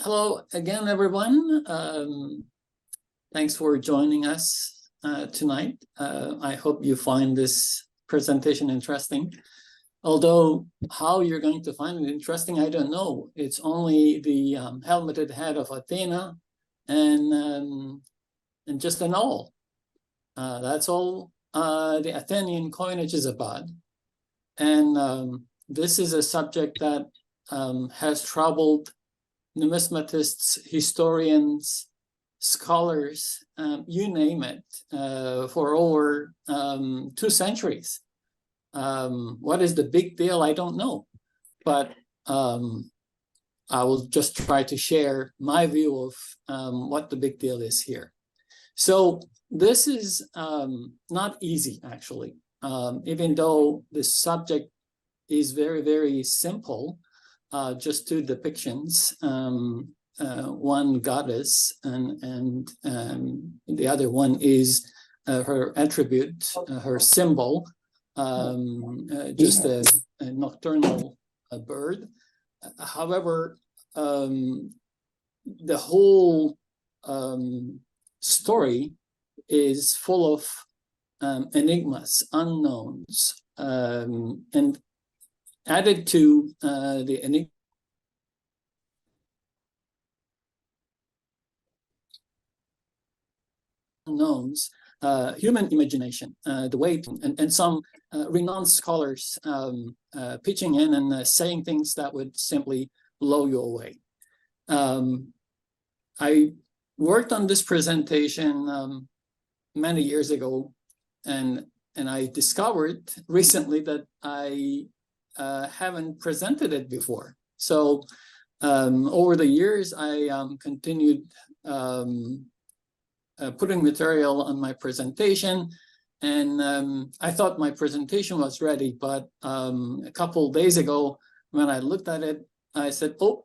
Hello again, everyone. Thanks for joining us tonight. I hope you find this presentation interesting. Although how you're going to find it interesting, I don't know. It's only the helmeted head of Athena and just an owl. That's all the Athenian coinage is about. And this is a subject that has troubled numismatists, historians, scholars, you name it, for over 2 centuries. What is the big deal? I don't know, but I will just try to share my view of what the big deal is here. So this is not easy, actually, even though the subject is very, very simple. Just 2 depictions, one goddess and the other one is her attribute, her symbol, just a nocturnal bird. However, the whole story is full of enigmas, unknowns, and added to the unknowns, human imagination, the way to, and some renowned scholars pitching in and saying things that would simply blow you away. I worked on this presentation many years ago, and I discovered recently that I haven't presented it before. So over the years, I continued putting material on my presentation, and I thought my presentation was ready, but a couple of days ago, when I looked at it, I said, oh,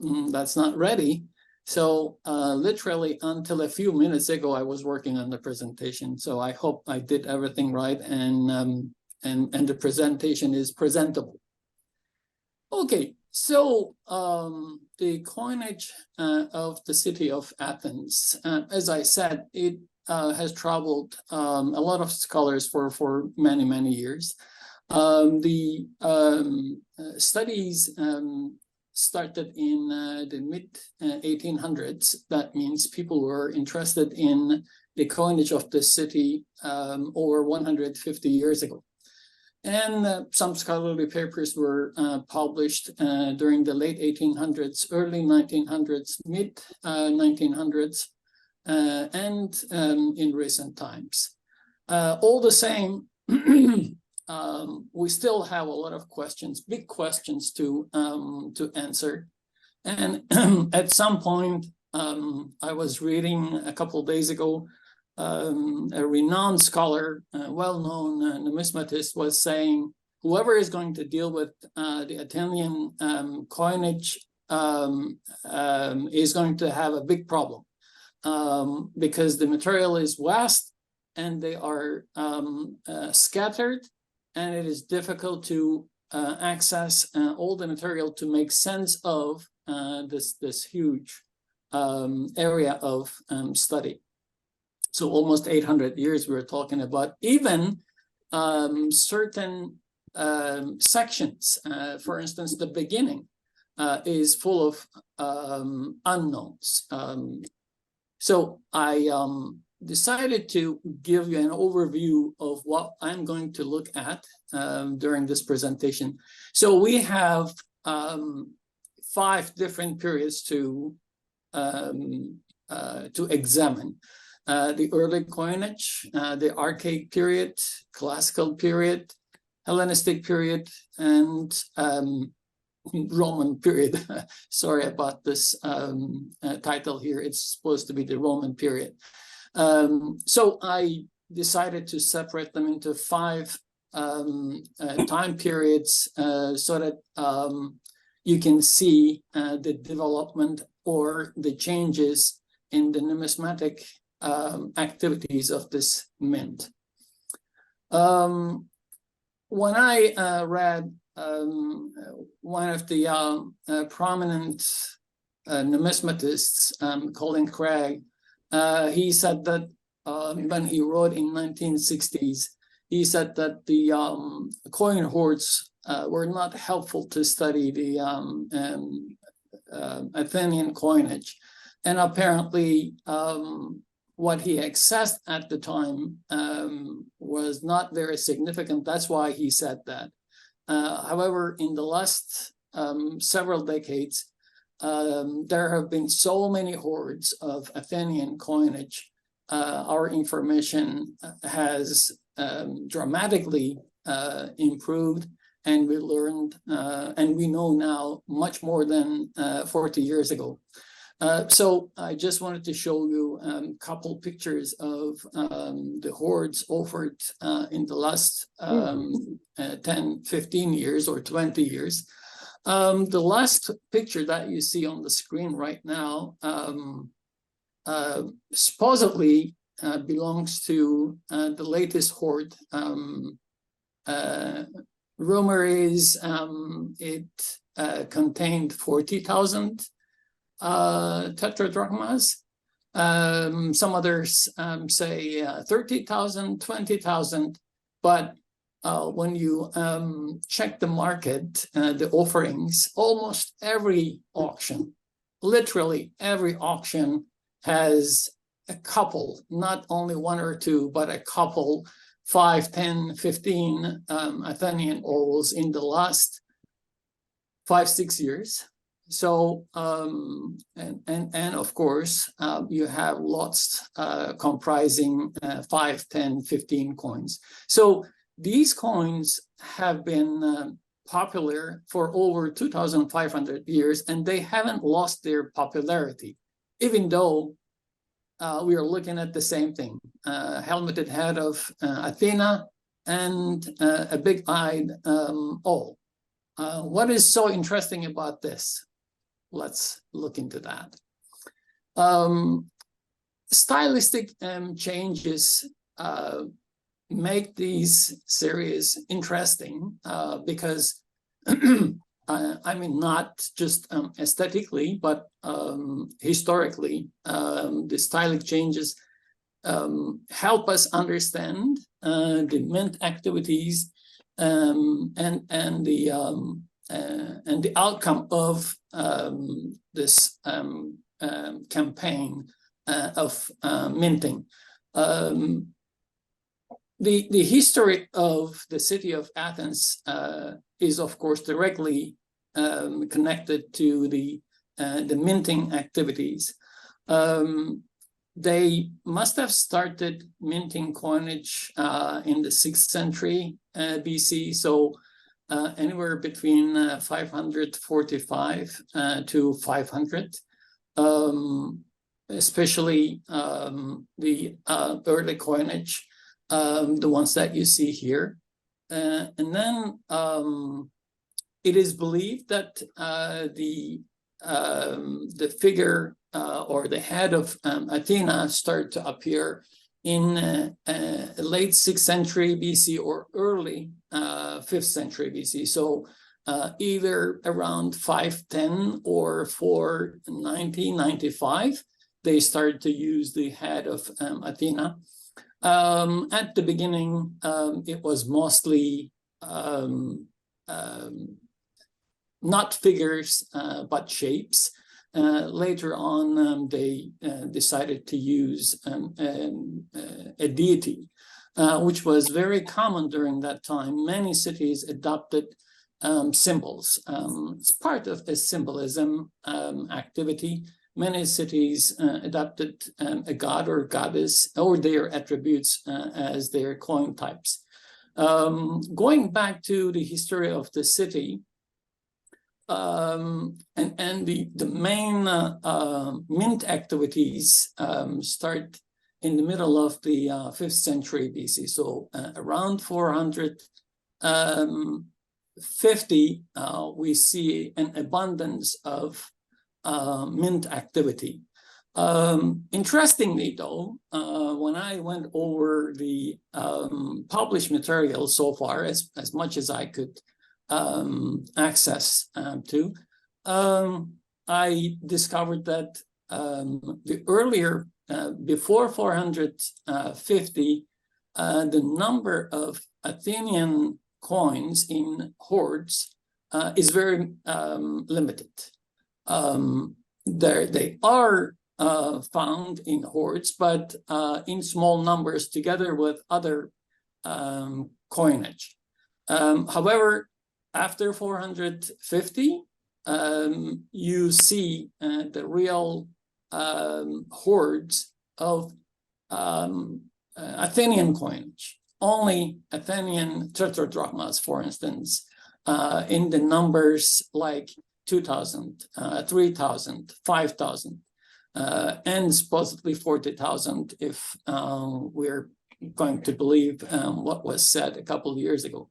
that's not ready. So literally until a few minutes ago, I was working on the presentation. So I hope I did everything right, and the presentation is presentable. Okay, so the coinage of the city of Athens, as I said, it has troubled a lot of scholars for many, many years. The studies started in the mid-1800s. That means people were interested in the coinage of the city over 150 years ago. And some scholarly papers were published during the late 1800s, early 1900s, mid 1900s, and in recent times. All the same, we still have a lot of questions, big questions to answer. And at some point, I was reading a couple of days ago, a renowned scholar, well-known numismatist, was saying, whoever is going to deal with the Athenian coinage is going to have a big problem, because the material is vast and they are scattered, and it is difficult to access all the material to make sense of this huge area of study. So almost 800 years we're talking about. Even certain sections, for instance, the beginning is full of unknowns. So I decided to give you an overview of what I'm going to look at during this presentation. So we have 5 different periods to examine. The early coinage, the archaic period, classical period, Hellenistic period, and Roman period. Sorry about this title here. It's supposed to be the Roman period. So I decided to separate them into 5 time periods so that you can see the development or the changes in the numismatic activities of this mint. When I read one of the prominent numismatists, Colin Craig, he said that when he wrote in 1960s, he said that the coin hoards were not helpful to study the Athenian coinage. And apparently, what he accessed at the time was not very significant. That's why he said that. However, in the last several decades, there have been so many hoards of Athenian coinage. Our information has dramatically improved, and we learned, and we know now much more than 40 years ago. So I just wanted to show you a couple pictures of the hoards offered in the last 10, 15 years or 20 years. The last picture that you see on the screen right now supposedly belongs to the latest hoard. Rumor is it contained 40,000 tetradrachmas. Some others say 30,000, 20,000, but when you check the market, the offerings, almost every auction, literally every auction has a couple, not only one or two, but a couple, 5, 10, 15 Athenian ovals in the last 5, 6 years. So, and of course, you have lots comprising 5, 10, 15 coins. So these coins have been popular for over 2,500 years, and they haven't lost their popularity, even though we are looking at the same thing, helmeted head of Athena and a big-eyed owl. What is so interesting about this? Let's look into that. Stylistic changes make these series interesting because, I mean, not just aesthetically, but historically, the stylistic changes help us understand the mint activities and the outcome of this campaign of minting. The history of the city of Athens is, of course, directly connected to the minting activities. They must have started minting coinage in the 6th century BC, so anywhere between 545 to 500, especially the early coinage, the ones that you see here. And then it is believed that the figure or the head of Athena started to appear in late 6th century BC or early 5th century BC. So either around 510 or 490, 95, they started to use the head of Athena. At the beginning, it was mostly not figures, but shapes. Later on, they decided to use a deity, which was very common during that time. Many cities adopted symbols. It's part of a symbolism activity. Many cities adopted a god or goddess or their attributes as their coin types. Going back to the history of the city, and the main mint activities start in the middle of the 5th century BC. So around 450, we see an abundance of mint activity. Interestingly, though, when I went over the published material so far, as much as I could access to, I discovered that the earlier, before 450, the number of Athenian coins in hoards is very limited. They are found in hoards, but in small numbers together with other coinage. However, after 450, you see the real hoards of Athenian coinage. Only Athenian tetradrachmas, for instance, in the numbers like 2,000, 3,000, 5,000, and supposedly 40,000 if we're going to believe what was said a couple of years ago.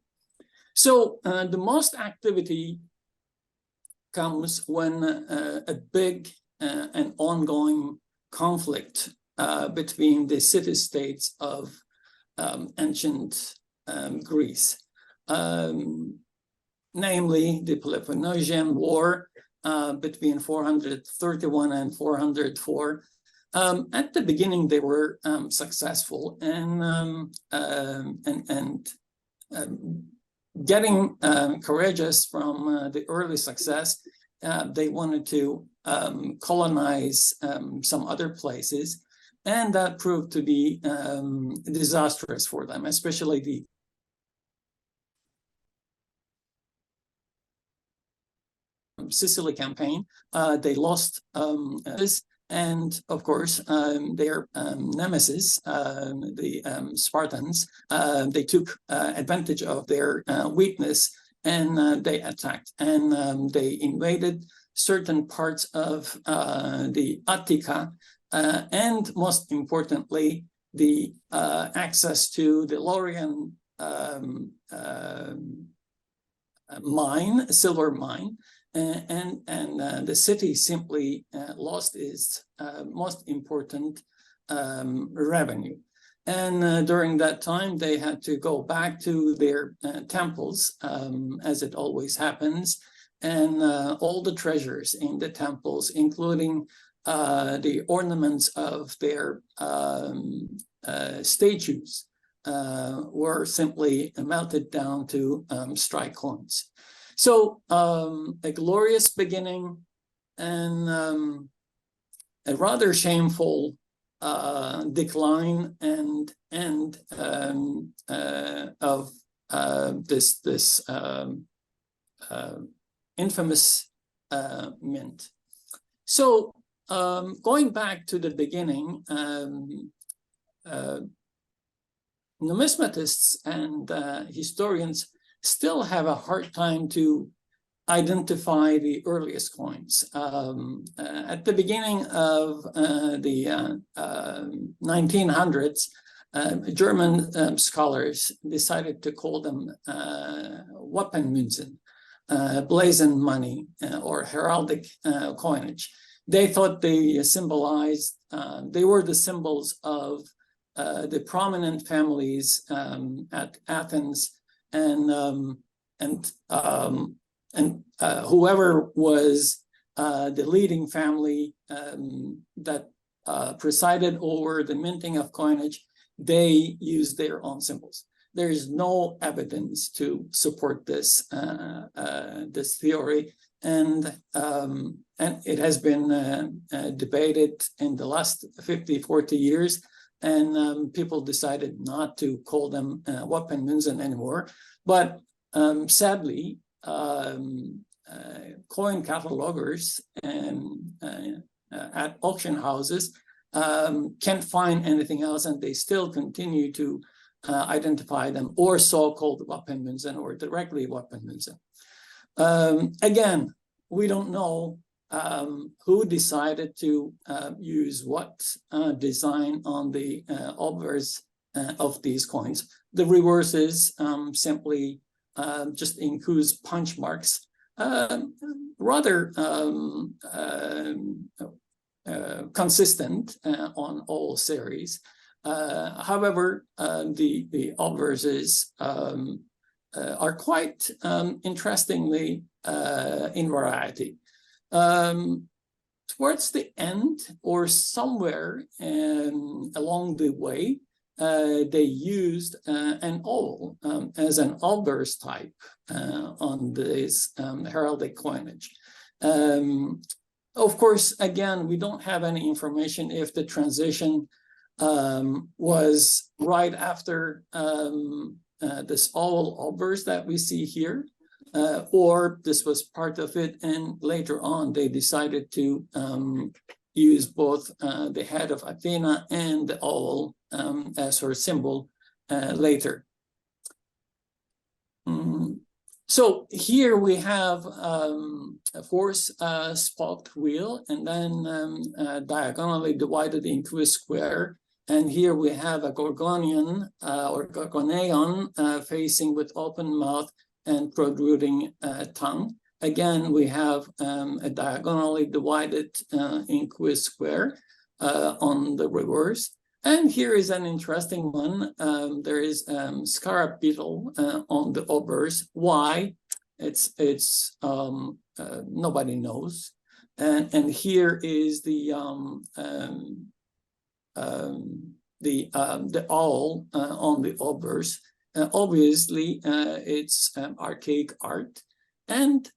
So the most activity comes when a big and ongoing conflict between the city-states of ancient Greece, namely the Peloponnesian War between 431 and 404. At the beginning, they were successful, and getting courageous from the early success, they wanted to colonize some other places, and that proved to be disastrous for them, especially the Sicily campaign. They lost this, and of course their nemesis, the Spartans, they took advantage of their weakness, and they attacked, and they invaded certain parts of the Attica, and most importantly, the access to the Laurian mine, silver mine, and the city simply lost its most important revenue. And during that time, they had to go back to their temples, as it always happens, and all the treasures in the temples, including the ornaments of their statues, were simply melted down to strike coins. So a glorious beginning and a rather shameful decline and end of this infamous mint. So going back to the beginning, numismatists and historians still have a hard time to identify the earliest coins. At the beginning of the 1900s, German scholars decided to call them Wapenmünzen, blazon money, or heraldic coinage. They thought they symbolized, they were the symbols of the prominent families at Athens, and whoever was the leading family that presided over the minting of coinage, they used their own symbols. There is no evidence to support this this theory, and it has been debated in the last 50-40 years, and people decided not to call them Wapenmünzen anymore. But sadly, coin catalogers at auction houses can't find anything else, and they still continue to identify them, or so-called Wapenmünzen, or directly Wapenmünzen. Again, we don't know who decided to use what design on the obverse of these coins. The reverse is simply just includes punch marks, rather consistent on all series. However, the obverses are quite interestingly in variety. Towards the end or somewhere along the way, they used an owl as an obverse type on this heraldic coinage. Of course, again, we don't have any information if the transition was right after this owl obverse that we see here, or this was part of it, and later on they decided to use both the head of Athena and the owl as her symbol later. So here we have a four-spot wheel, and then diagonally divided into a square. And here we have a gorgonian or gorgoneon facing with open mouth and protruding tongue. Again, we have a diagonally divided into a square on the reverse. And here is an interesting one. There is scarab beetle on the obverse. Why? It's nobody knows. And here is the owl on the obverse. Obviously, it's archaic art. And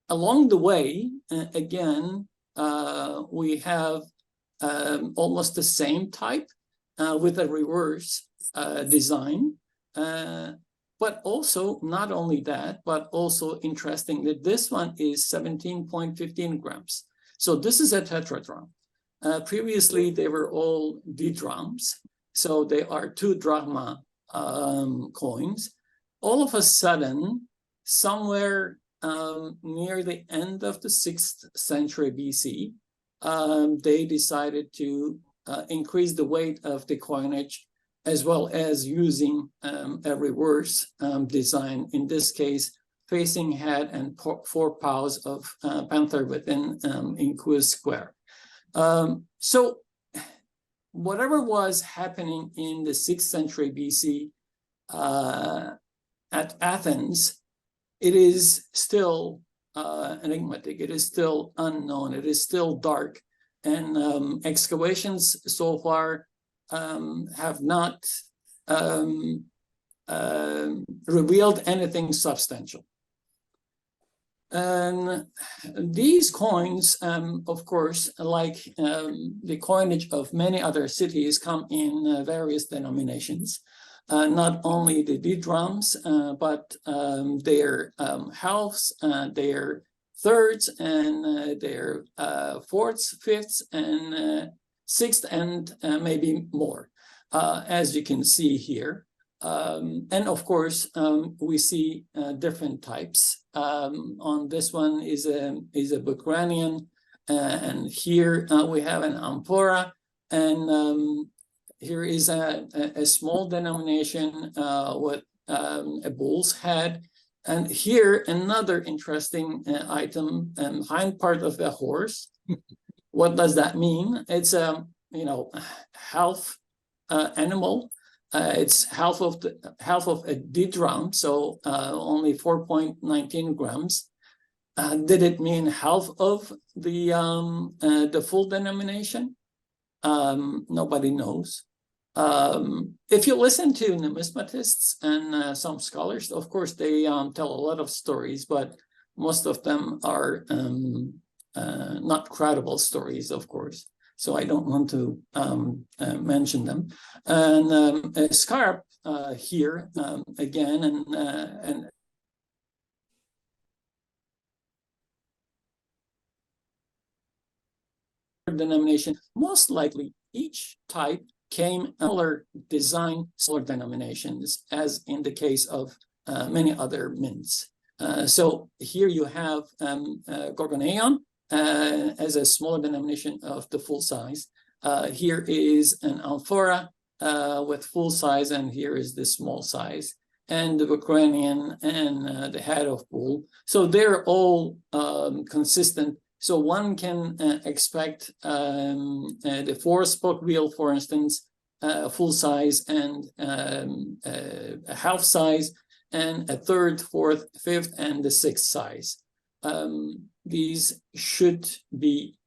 along the way, again, we have almost the same type with a reverse design. But also, not only that, but also interesting that this one is 17.15 grams. So this is a tetradrachm. Previously, they were all didrachms. So they are 2 drachma coins. All of a sudden, somewhere near the end of the 6th century BC, they decided to increase the weight of the coinage, as well as using a reverse design, in this case, facing head and 4 paws of panther within into a square. So whatever was happening in the 6th century BC at Athens, it is still enigmatic. It is still unknown. It is still dark. And excavations so far have not revealed anything substantial. And these coins, of course, like the coinage of many other cities, come in various denominations. Not only the didrachms, but their halves, their thirds, and their fourths, fifths, and sixth, and maybe more, as you can see here. And of course, we see different types. On this one is a Bekircan, and here we have an amphora, and here is a small denomination with a bull's head. And here another interesting item, hind part of a horse. What does that mean? It's a half animal. It's half of a didrachm, so only 4.19 grams. Did it mean half of the full denomination? Nobody knows. If you listen to numismatists and some scholars, of course, they tell a lot of stories, but most of them are not credible stories, of course. So I don't want to mention them. And a scarab here again, and denomination. Most likely, each type came similar design, similar denominations, as in the case of many other mints. So here you have gorgoneon as a smaller denomination of the full size. Here is an amphora with full size, and here is the small size, and the Bekircan and the head of bull. So they're all consistent. So one can expect the 4-spoke wheel, for instance, full size and a half size, and a 3rd, 4th, 5th, and the 6th size. these should be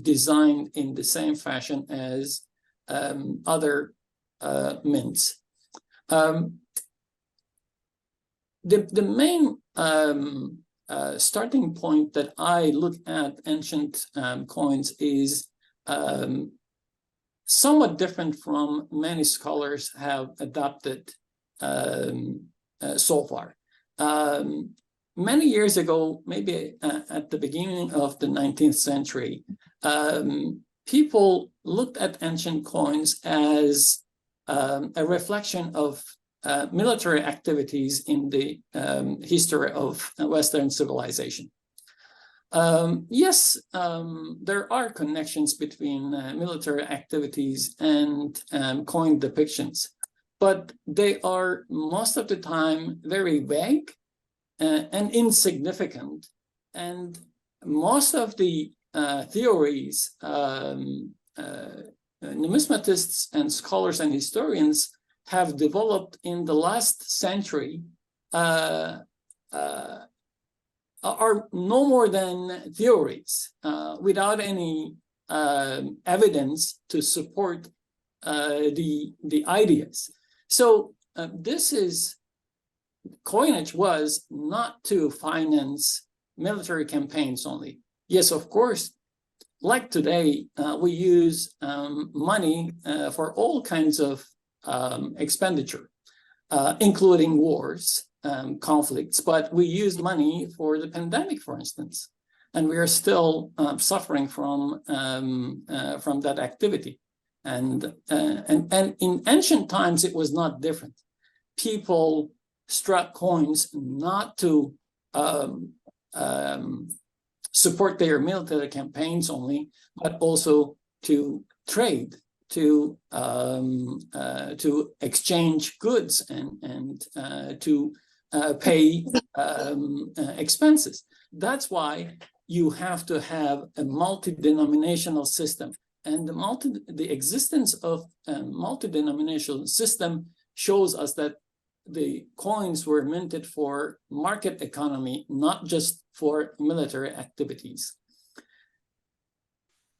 designed in the same fashion as other mints. The main starting point that I look at ancient coins is somewhat different from many scholars have adopted so far. Many years ago, maybe at the beginning of the 19th century, people looked at ancient coins as a reflection of military activities in the history of Western civilization. Yes, there are connections between military activities and coin depictions, but they are most of the time very vague and insignificant. And most of the theories, numismatists and scholars and historians have developed in the last century are no more than theories without any evidence to support the ideas. So coinage was not to finance military campaigns only. Yes, of course, like today, we use money for all kinds of expenditure, including wars, conflicts, but we use money for the pandemic, for instance, and we are still suffering from that activity. And in ancient times, it was not different. People struck coins not to support their military campaigns only, but also to trade, to exchange goods and to pay expenses. That's why you have to have a multi-denominational system. And the existence of a multi-denominational system shows us that the coins were minted for market economy, not just for military activities.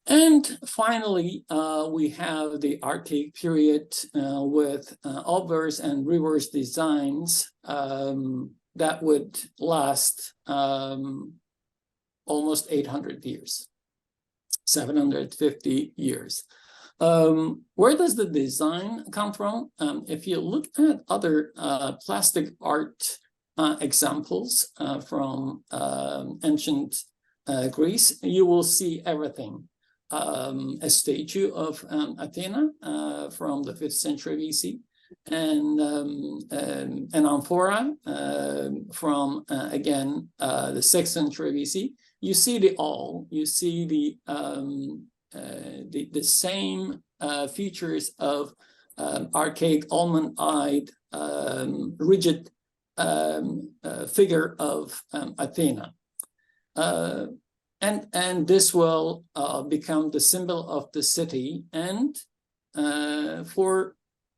And finally, we have the archaic period with obverse and reverse designs that would last almost 800 years, 750 years. Where does the design come from? If you look at other plastic art examples from ancient Greece, you will see everything. A statue of Athena from the 5th century BC, and an amphora from, again, the 6th century BC. You see the awl, you see the same features of archaic almond-eyed rigid figure of Athena. And this will become the symbol of the city, and for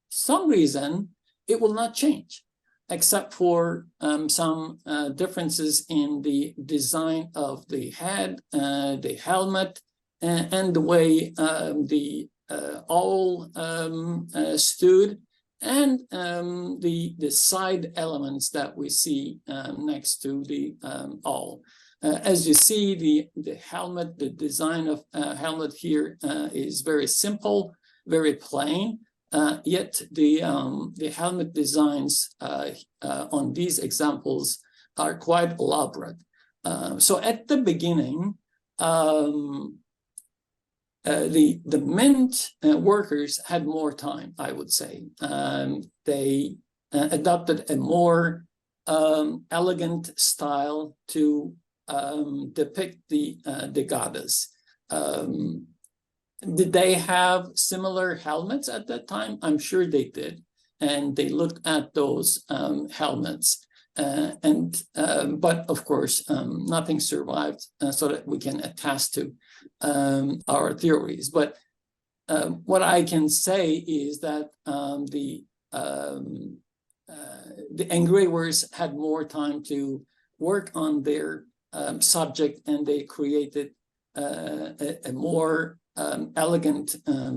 some reason, it will not change, except for some differences in the design of the head, the helmet, and the way the owl stood, and the side elements that we see next to the owl. As you see, the helmet, the design of helmet here is very simple, very plain. Yet the helmet designs on these examples are quite elaborate. So at the beginning, the mint workers had more time, I would say. They adopted a more elegant style to depict the goddess. Did they have similar helmets at that time? I'm sure they did, and they looked at those helmets. But of course, nothing survived so that we can attest to our theories. But what I can say is that the engravers had more time to work on their subject, and they created a more elegant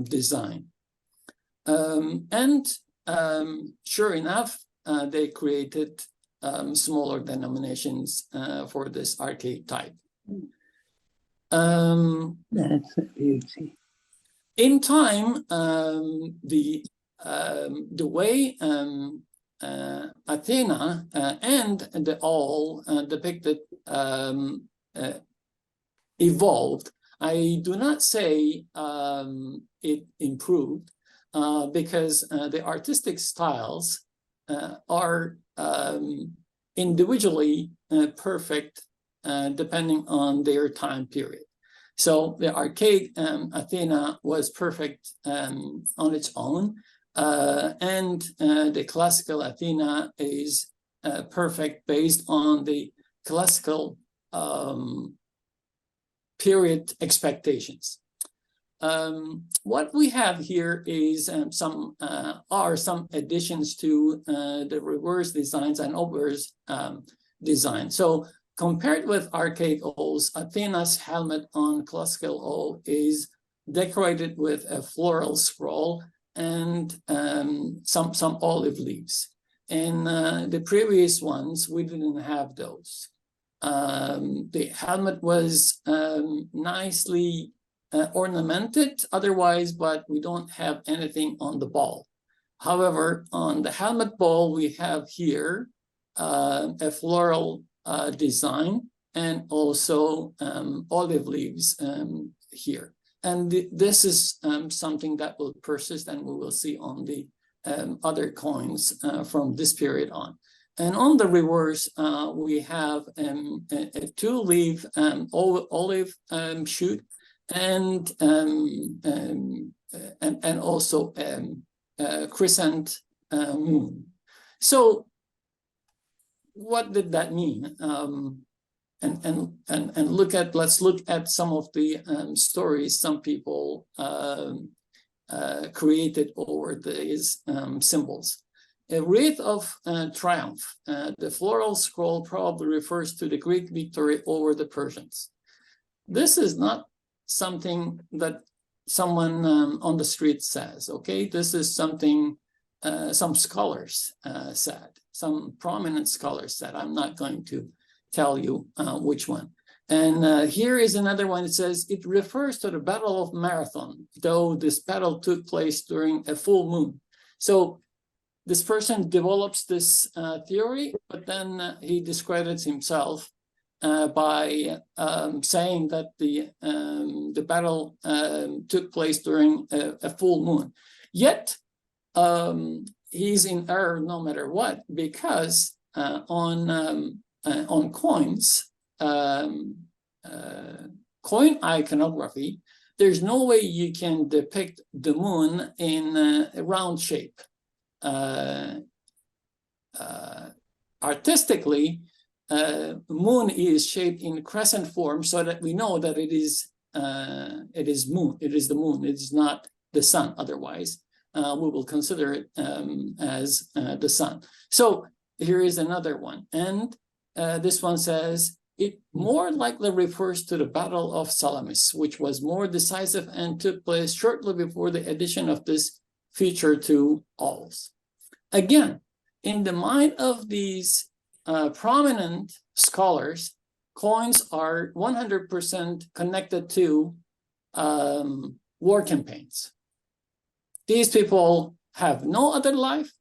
design. Sure enough, they created smaller denominations for this archaic type. That's a beauty. In time, the way Athena and the owl depicted evolved. I do not say it improved because the artistic styles are individually perfect depending on their time period. So the archaic Athena was perfect on its own, and the classical Athena is perfect based on the classical period expectations. What we have here is some additions to the reverse designs and obverse design. So compared with archaic owls, Athena's helmet on classical owl is decorated with a floral scroll and some olive leaves. In the previous ones, we didn't have those. The helmet was nicely ornamented otherwise, but we don't have anything on the ball. However, on the helmet ball, we have here a floral design and also olive leaves here. And this is something that will persist, and we will see on the other coins from this period on. And on the reverse, we have a two-leaf olive shoot and also a crescent moon. So what did that mean? Let's look at some of the stories some people created over these symbols. A wreath of triumph. The floral scroll probably refers to the Greek victory over the Persians. This is not something that someone on the street says, okay? This is something some scholars said, some prominent scholars said. I'm not going to tell you which one. And here is another one. It says, it refers to the Battle of Marathon, though this battle took place during a full moon. So this person develops this theory, but then he discredits himself by saying that the battle took place during a full moon. Yet he's in error no matter what, because on coins, coin iconography, there's no way you can depict the moon in a round shape. Artistically, moon is shaped in crescent form so that we know that it is moon. It is the moon. It is not the sun. Otherwise, we will consider it as the sun. So here is another one, and this one says it more likely refers to the Battle of Salamis, which was more decisive and took place shortly before the addition of this feature to owls. Again, in the mind of these prominent scholars, coins are 100% connected to war campaigns. These people have no other life.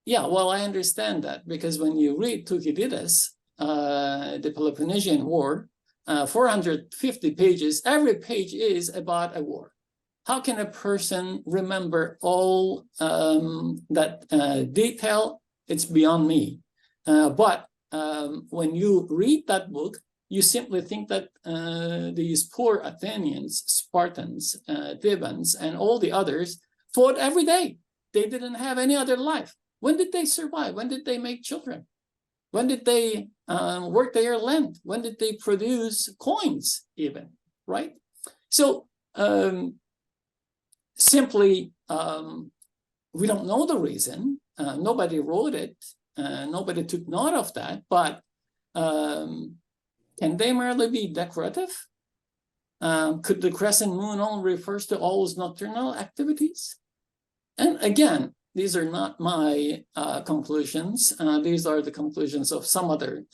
Yeah, well, I understand that, because when you read Thucydides, the Peloponnesian War, 450 pages, every page is about a war. How can a person remember all that detail? It's beyond me. But when you read that book, you simply think that these poor Athenians, Spartans, Thebans, and all the others fought every day. They didn't have any other life. When did they survive? When did they make children? When did they work their land? When did they produce coins even, right? So simply, we don't know the reason. Nobody wrote it. Nobody took note of that. But Can they merely be decorative? Could the crescent moon only refers to always nocturnal activities? And again, these are not my conclusions. These are the conclusions of some other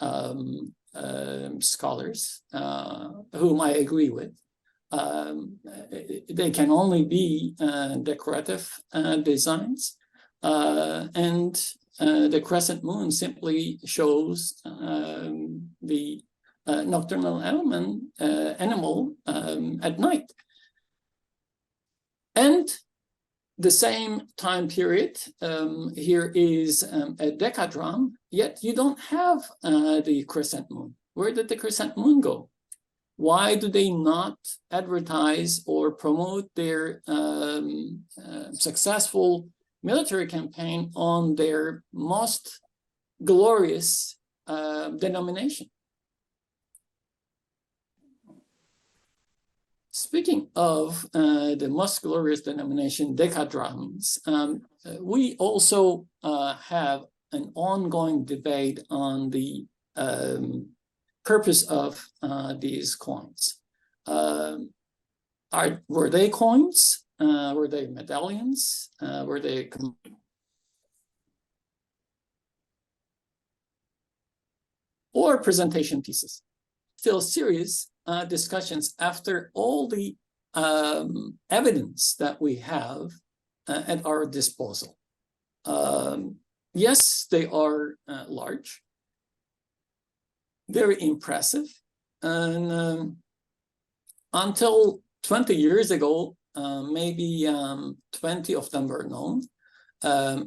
scholars whom I agree with. They can only be decorative designs, and the crescent moon simply shows the nocturnal animal at night. And the same time period, here is a decadrama, yet you don't have the crescent moon. Where did the crescent moon go? Why do they not advertise or promote their successful military campaign on their most glorious denomination? Speaking of the most glorious denomination, decadramas, we also have an ongoing debate on the purpose of these coins. Were they coins? Were they medallions? Were they or presentation pieces? Still serious discussions after all the evidence that we have at our disposal. Yes, they are large, very impressive, and until 20 years ago, maybe 20 of them were known.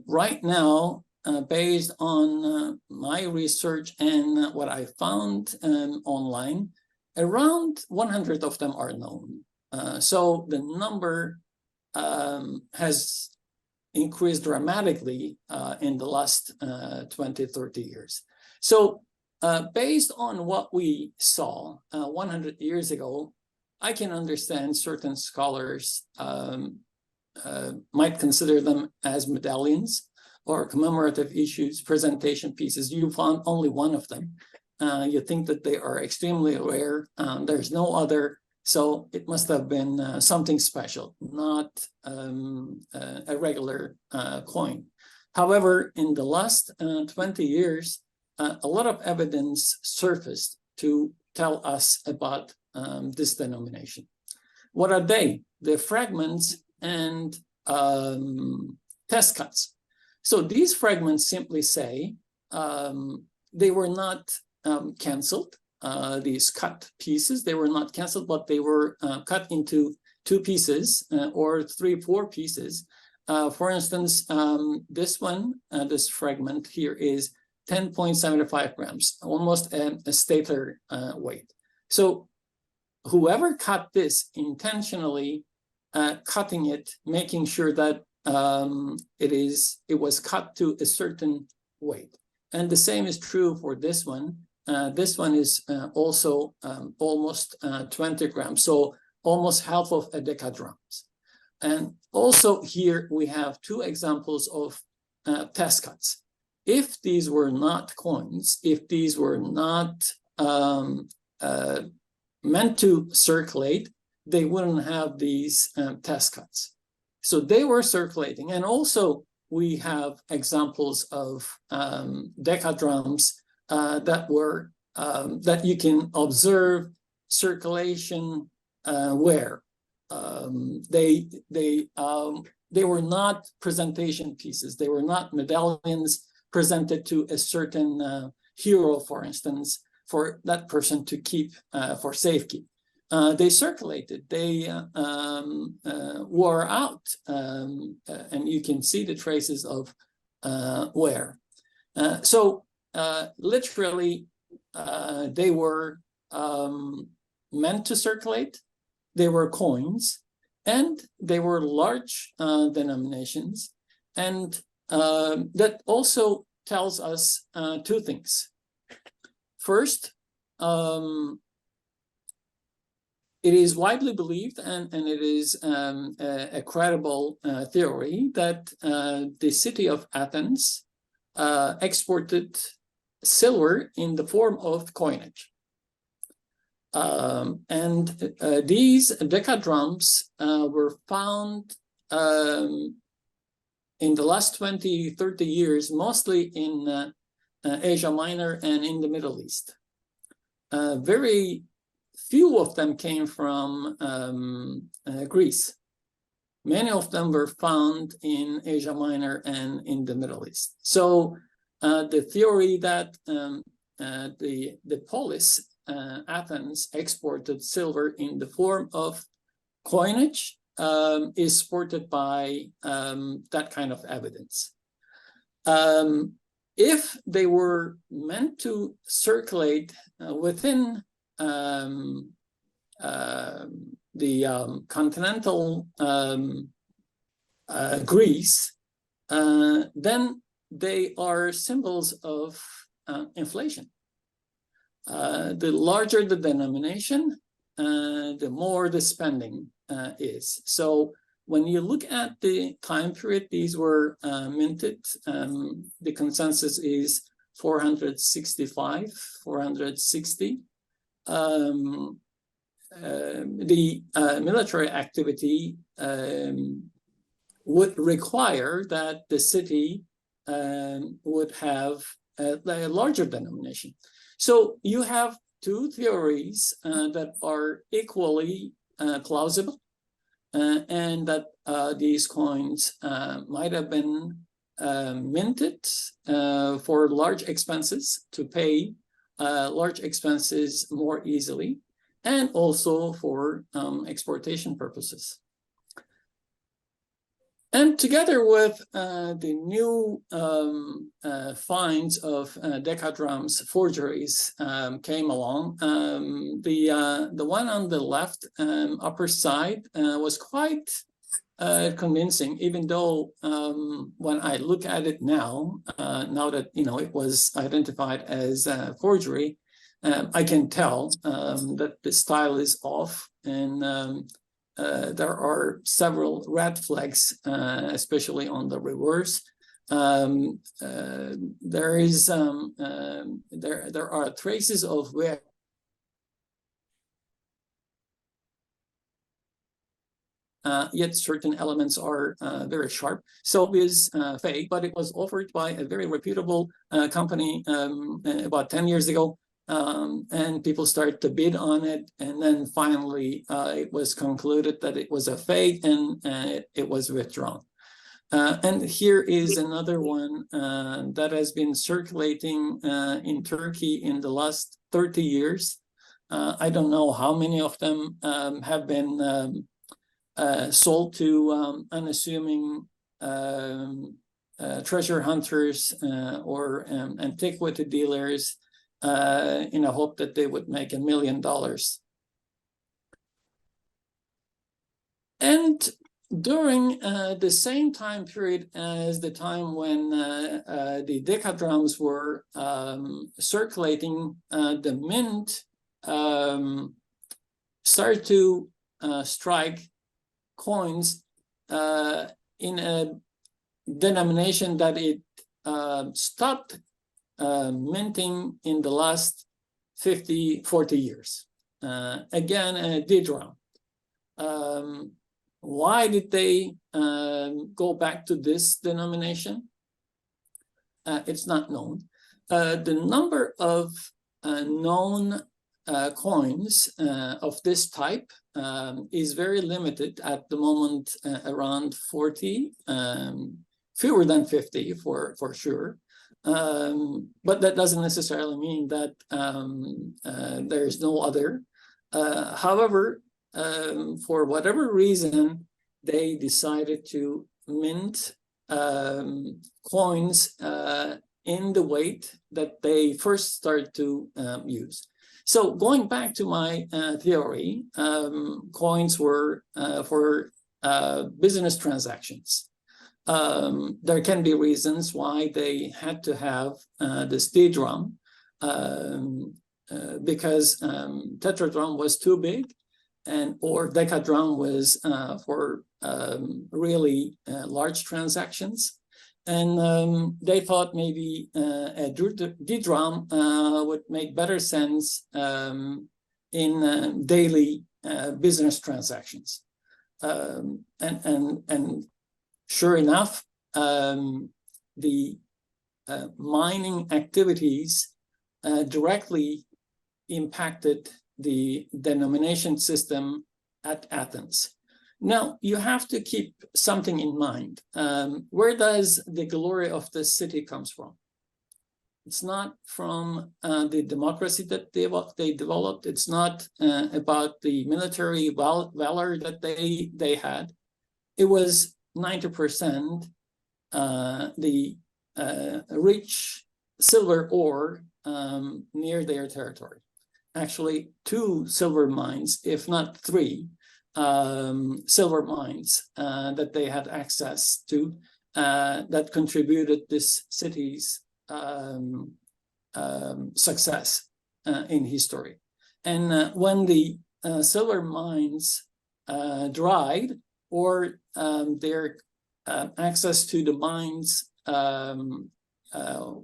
Right now, based on my research and what I found online, around 100 of them are known. So the number has increased dramatically in the last 20, 30 years. So based on what we saw 100 years ago, I can understand certain scholars might consider them as medallions or commemorative issues, presentation pieces. You found only one of them. You think that they are extremely rare. There's no other, so it must have been something special, not a regular coin. However, in the last 20 years, a lot of evidence surfaced to tell us about this denomination. What are they? They're fragments and test cuts. So these fragments simply say they were not canceled. These cut pieces, they were not canceled, but they were cut into 2 pieces or 3, 4 pieces. For instance, this one, this fragment here is 10.75 grams, almost a stater weight. So whoever cut this intentionally, cutting it, making sure that it was cut to a certain weight. And the same is true for this one. This one is also almost 20 grams, so almost half of a decadramas. And also here we have 2 examples of test cuts. If these were not coins, if these were not meant to circulate, they wouldn't have these test cuts. So they were circulating. And also we have examples of decadrams that you can observe circulation where they were not presentation pieces. They were not medallions presented to a certain hero, for instance, for that person to keep for safekeep. They circulated, they wore out, and you can see the traces of wear. So literally, they were meant to circulate, they were coins, and they were large denominations. And that also tells us 2 things. First, it is widely believed, and it is a credible theory, that the city of Athens exported silver in the form of coinage. These decadrums were found in the last 20, 30 years, mostly in Asia Minor and in the Middle East. Very few of them came from Greece. Many of them were found in Asia Minor and in the Middle East. So the theory that the polis, Athens, exported silver in the form of coinage is supported by that kind of evidence. If they were meant to circulate within the continental Greece, then they are symbols of inflation. The larger the denomination, the more the spending is. So when you look at the time period these were minted, the consensus is 465, 460. The military activity would require that the city would have a larger denomination. So you have two theories that are equally plausible, and that these coins might have been minted for large expenses to pay large expenses more easily, and also for exportation purposes. And together with the new finds of decadrums forgeries came along, the one on the left upper side was quite convincing, even though when I look at it now, now that it was identified as forgery, I can tell that the style is off, and there are several red flags, especially on the reverse. There are traces of where yet certain elements are very sharp. So it is fake, but it was offered by a very reputable company about 10 years ago. And people started to bid on it, and then finally it was concluded that it was a fake, and it was withdrawn. And here is another one that has been circulating in Turkey in the last 30 years. I don't know how many of them have been sold to unassuming treasure hunters or antiquity dealers, in a hope that they would make $1 million. And during the same time period as the time when the decadrums were circulating, the mint started to strike coins in a denomination that it stopped minting in the last 50, 40 years. Again, a D-drum. Why did they go back to this denomination? It's not known. The number of known coins of this type is very limited at the moment, around 40, fewer than 50 for sure. But that doesn't necessarily mean that there's no other. However, for whatever reason, they decided to mint coins in the weight that they first started to use. So going back to my theory, coins were for business transactions. There can be reasons why they had to have this D-drum, because tetradrum was too big, or decadrum was for really large transactions. And they thought maybe a D-drum would make better sense in daily business transactions. And sure enough, the mining activities directly impacted the denomination system at Athens. Now, you have to keep something in mind. Where does the glory of the city comes from? It's not from the democracy that they developed. It's not about the military valor that they had. It was 90% the rich silver ore near their territory. Actually, 2 silver mines, if not 3, silver mines that they had access to that contributed this city's success in history. And when the silver mines dried, or their access to the mines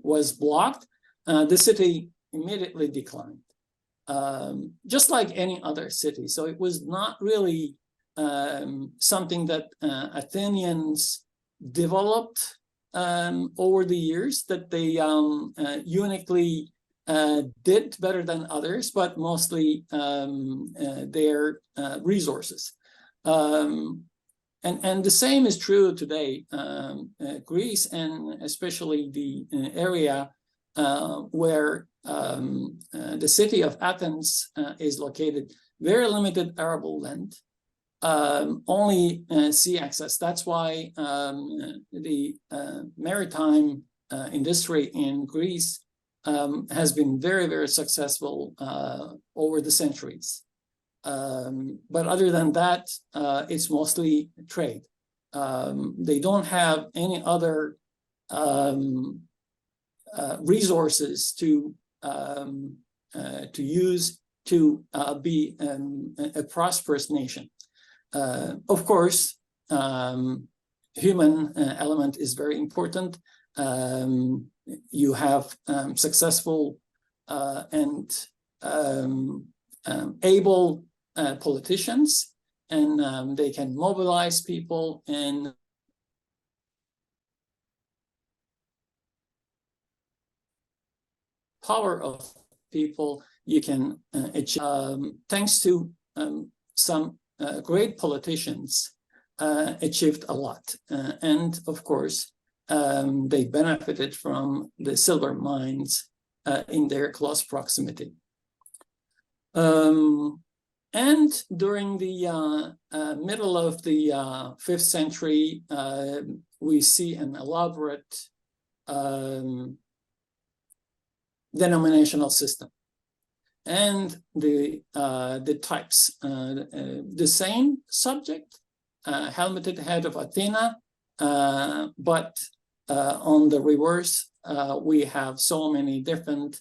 was blocked, the city immediately declined. Just like any other city. So it was not really something that Athenians developed over the years, that they uniquely did better than others, but mostly their resources. And the same is true today. Greece, and especially the area where the city of Athens is located, very limited arable land, only sea access. That's why the maritime industry in Greece has been very, very successful over the centuries. But other than that, it's mostly trade. They don't have any other resources to use to be a prosperous nation. Of course, human element is very important. You have successful and able politicians, and they can mobilize people, and power of people you can achieve. Thanks to some great politicians, achieved a lot. And of course, they benefited from the silver mines in their close proximity. And during the middle of the 5th century, we see an elaborate denominational system. And the types, the same subject, helmeted head of Athena, but on the reverse, we have so many different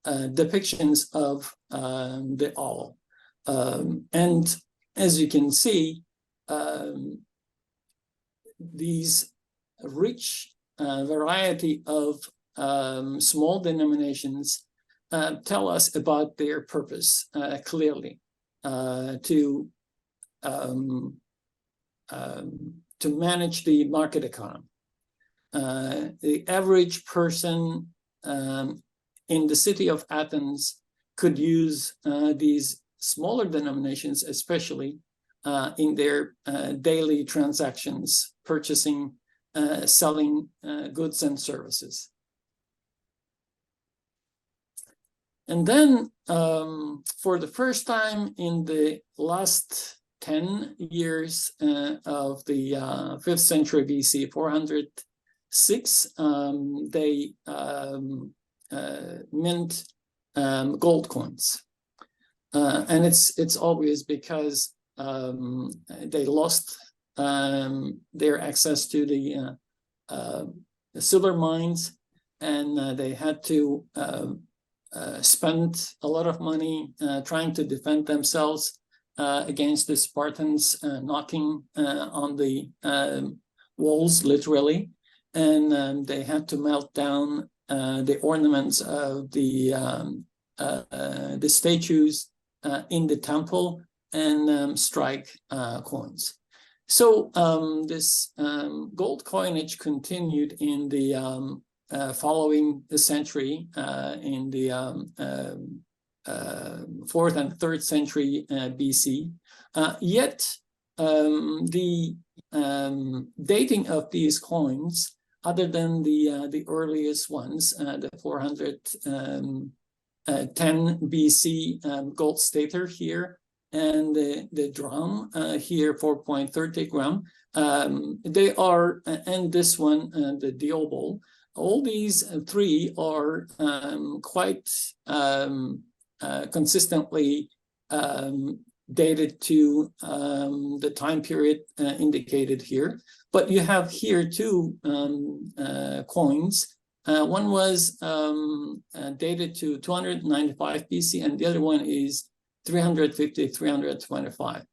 depictions of the owl. And as you can see, these rich variety of small denominations tell us about their purpose clearly, to manage the market economy. The average person in the city of Athens could use these smaller denominations, especially in their daily transactions, purchasing, selling goods and services. And then for the first time in the last 10 years of the 5th century BC, 406, they mint gold coins. And it's obvious because they lost their access to the silver mines, and they had to spend a lot of money trying to defend themselves against the Spartans knocking on the walls, literally. And they had to melt down the ornaments of the statues in the temple and strike coins. So this gold coinage continued in the following century, in the 4th and 3rd century BC. Yet the dating of these coins, other than the earliest ones, the 410 BC gold stater here, and the drum here, 4.30 gram, they are, and this one, the diobol, all these three are quite consistently dated to the time period indicated here. But you have here two coins. One was dated to 295 BC, and the other one is 350, 325.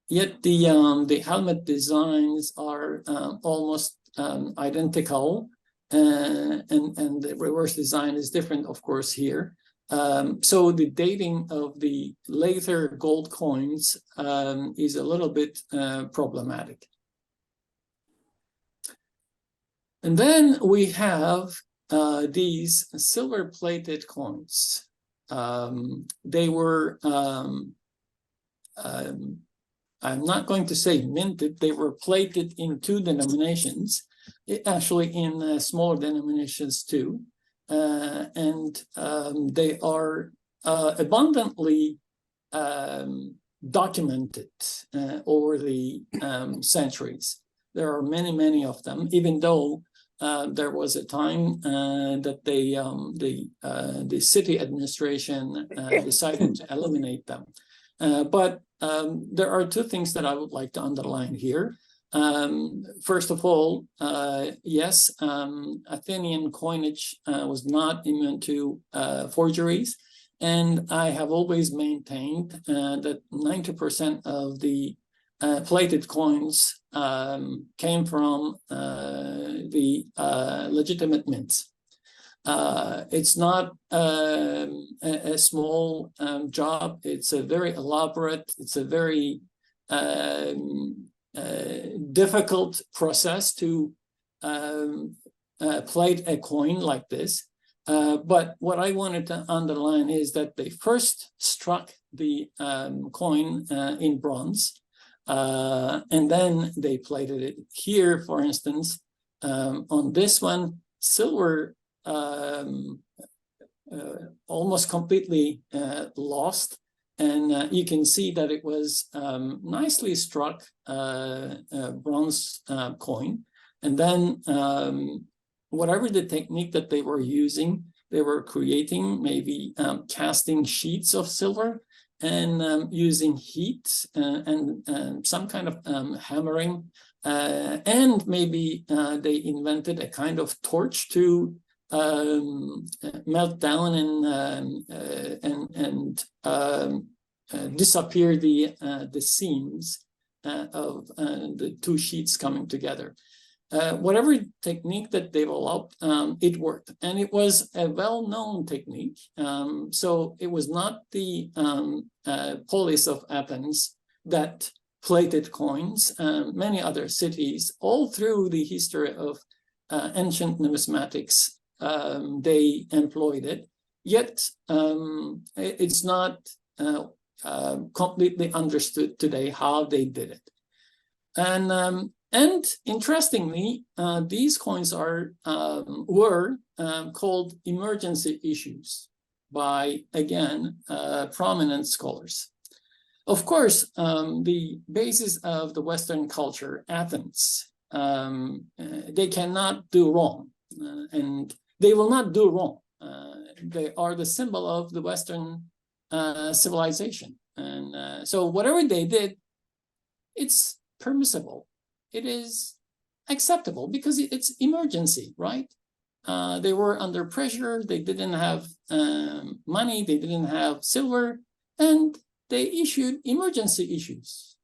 Yet the helmet designs are almost identical, and the reverse design is different, of course, here. So the dating of the later gold coins is a little bit problematic. And then we have these silver-plated coins. They were, I'm not going to say minted, they were plated in two denominations, actually in smaller denominations too. And they are abundantly documented over the centuries. There are many, many of them, even though there was a time that the city administration decided to eliminate them. But there are two things that I would like to underline here. First of all, yes, Athenian coinage was not immune to forgeries. And I have always maintained that 90% of the plated coins came from the legitimate mints. It's not a small job. It's a very elaborate, it's a very difficult process to plate a coin like this. But what I wanted to underline is that they first struck the coin in bronze, and then they plated it. Here, for instance, on this one, silver almost completely lost. And you can see that it was nicely struck bronze coin. And then whatever the technique that they were using, they were creating maybe casting sheets of silver and using heat and some kind of hammering. And maybe they invented a kind of torch to melt down and disappear the seams of the two sheets coming together. Whatever technique that they developed, it worked, and it was a well-known technique. So it was not the polis of Athens that plated coins. Many other cities, all through the history of ancient numismatics, they employed it. Yet it's not completely understood today how they did it. And interestingly, these coins were called emergency issues by, again, prominent scholars. Of course, the basis of the Western culture, Athens, they cannot do wrong, and they will not do wrong. They are the symbol of the Western civilization. And so whatever they did, it's permissible. It is acceptable because it's emergency, right? They were under pressure. They didn't have money. They didn't have silver, and they issued emergency issues.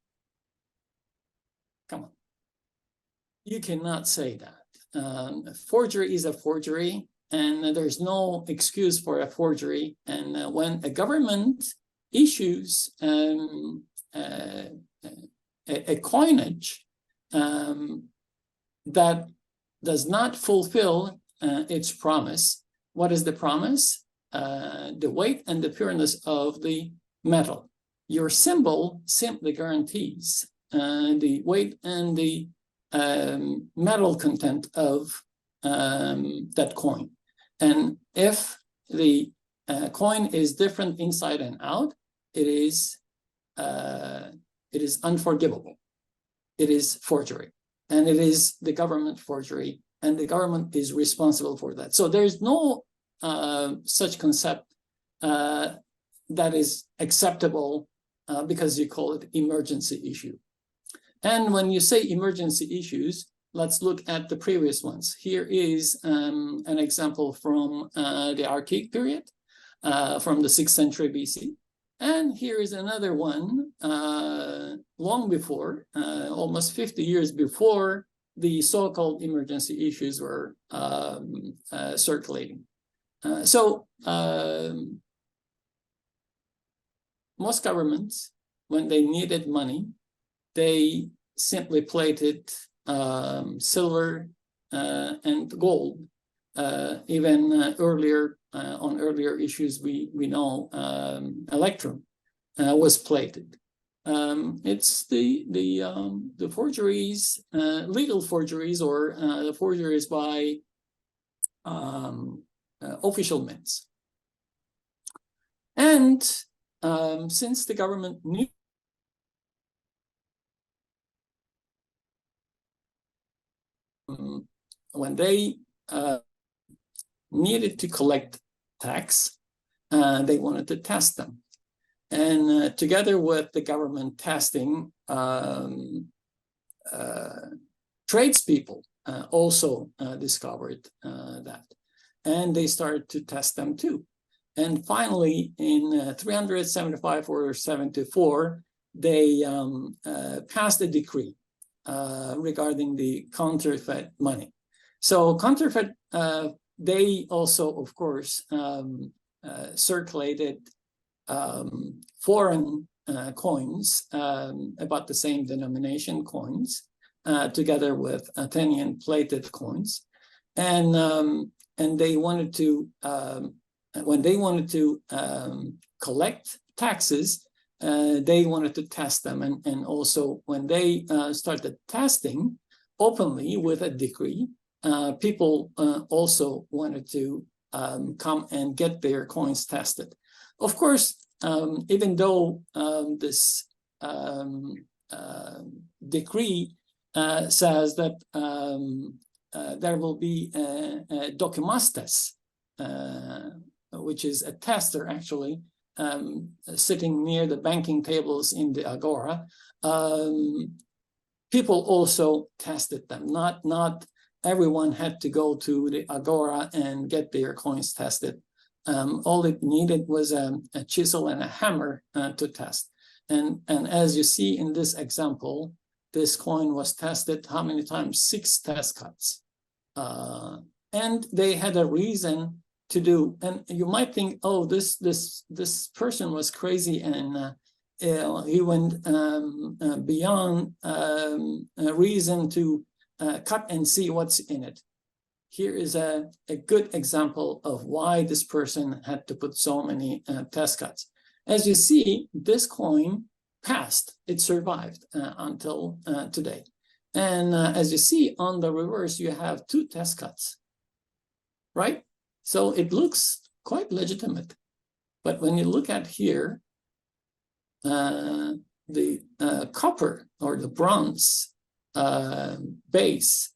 Come on. You cannot say that. Forgery is a forgery, and there's no excuse for a forgery. And when a government issues a coinage that does not fulfill its promise. What is the promise? The weight and the pureness of the metal. Your symbol simply guarantees the weight and the metal content of that coin. And if the coin is different inside and out, it is unforgivable. It is forgery, and it is the government forgery, and the government is responsible for that. So there is no such concept that is acceptable because you call it emergency issue. And when you say emergency issues, let's look at the previous ones. Here is an example from the Archaic period, from the 6th century BC. And here is another one long before, almost 50 years before the so-called emergency issues were circulating. Most governments, when they needed money, they simply plated silver and gold. Even earlier, on earlier issues, we know electrum was plated. It's the forgeries, legal forgeries, or the forgeries by official mints. And since the government knew when they needed to collect tax, they wanted to test them. And together with the government testing, tradespeople also discovered that. And they started to test them too. And finally, in 375 or 74, they passed a decree regarding the counterfeit money. So counterfeit, they also, of course, circulated foreign coins, about the same denomination coins, together with Athenian plated coins. And they wanted to, when they wanted to collect taxes, they wanted to test them. And also when they started testing openly with a decree, people also wanted to come and get their coins tested. Of course, even though this decree says that there will be a dokimastes, which is a tester actually, sitting near the banking tables in the agora, people also tested them. Not everyone had to go to the agora and get their coins tested. All it needed was a chisel and a hammer to test. And as you see in this example, this coin was tested how many times? 6 test cuts. And they had a reason to do. And you might think, oh, this person was crazy, and he went beyond reason to cut and see what's in it. Here is a good example of why this person had to put so many test cuts. As you see, this coin passed. It survived until today. And as you see on the reverse, you have 2 test cuts, right? So it looks quite legitimate. But when you look at here, the copper or the bronze base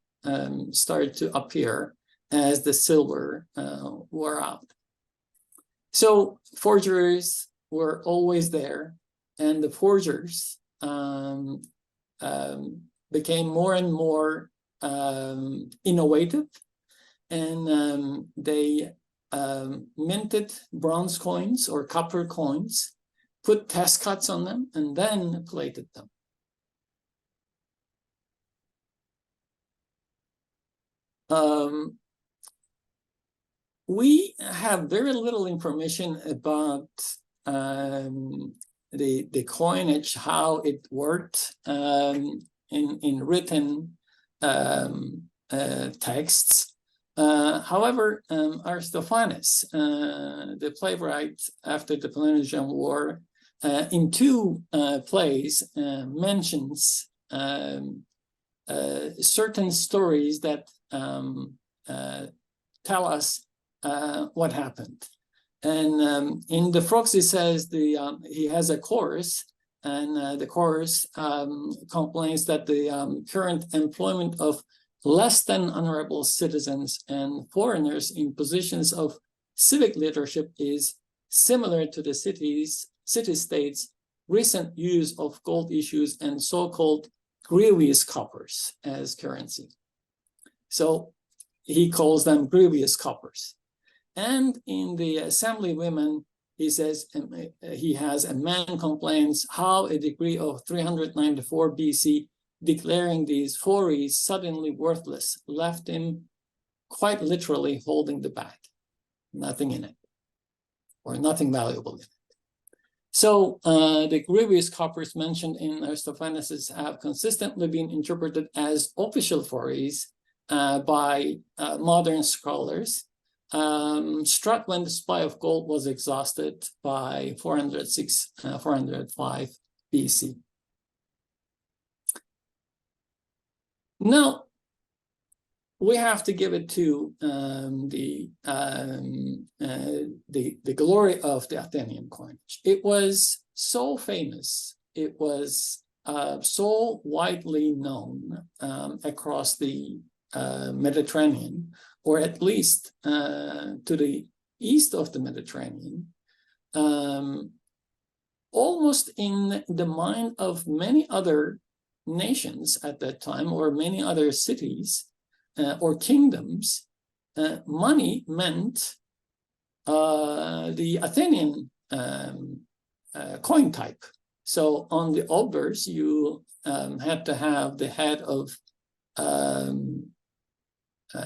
started to appear as the silver wore out. So forgeries were always there, and the forgers became more and more innovative, and they minted bronze coins or copper coins, put test cuts on them, and then plated them. We have very little information about the coinage, how it worked in written texts. However, Aristophanes, the playwright after the Peloponnesian War, in two plays mentions certain stories that tell us what happened. And in the Frogs, he says he has a chorus, and the chorus complains that the current employment of less than honorable citizens and foreigners in positions of civic leadership is similar to the city-states' recent use of gold issues and so-called grievous coppers as currency. So he calls them grievous coppers. And in the Assemblywomen, he says he has a man complains how a decree of 394 BC declaring these fories suddenly worthless left him quite literally holding the bag, nothing in it, or nothing valuable in it. So the grievous coppers mentioned in Aristophanes have consistently been interpreted as official fories by modern scholars, struck when the supply of gold was exhausted by 405 BC. Now, we have to give it to the glory of the Athenian coinage. It was so famous, it was so widely known across the Mediterranean, or at least to the east of the Mediterranean, almost in the mind of many other nations at that time, or many other cities or kingdoms. Money meant the Athenian coin type. So on the obverse, you had to have the head of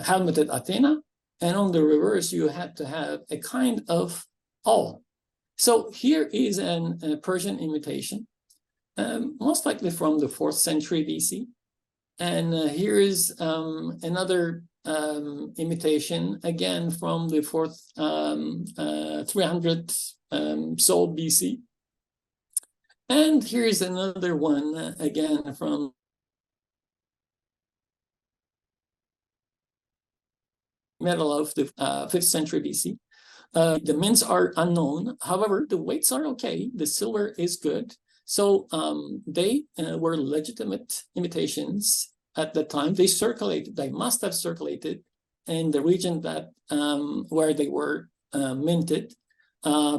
helmeted Athena, and on the reverse, you had to have a kind of owl. So here is a Persian imitation, most likely from the 4th century BC. And here is another imitation, again from the 300 so BC. And here's another one, again from middle of the 5th century BC. The mints are unknown. However, the weights are okay. The silver is good. So they were legitimate imitations at the time. They circulated, they must have circulated in the region that where they were minted.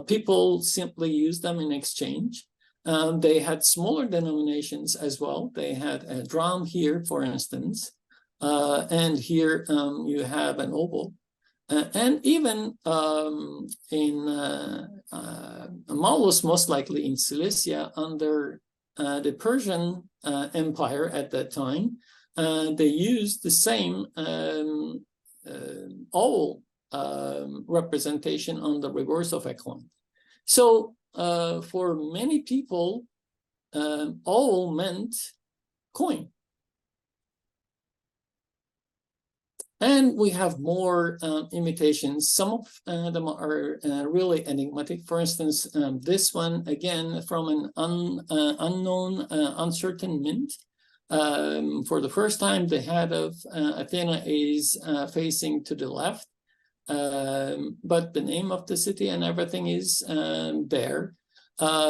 People simply used them in exchange. They had smaller denominations as well. They had a drum here, for instance, and here you have an opal. And even in Maulus, most likely in Cilicia, under the Persian Empire at that time, they used the same owl representation on the reverse of a coin. So for many people, owl meant coin. And we have more imitations. Some of them are really enigmatic. For instance, this one, again, from an unknown, uncertain mint. For the first time, the head of Athena is facing to the left, but the name of the city and everything is there.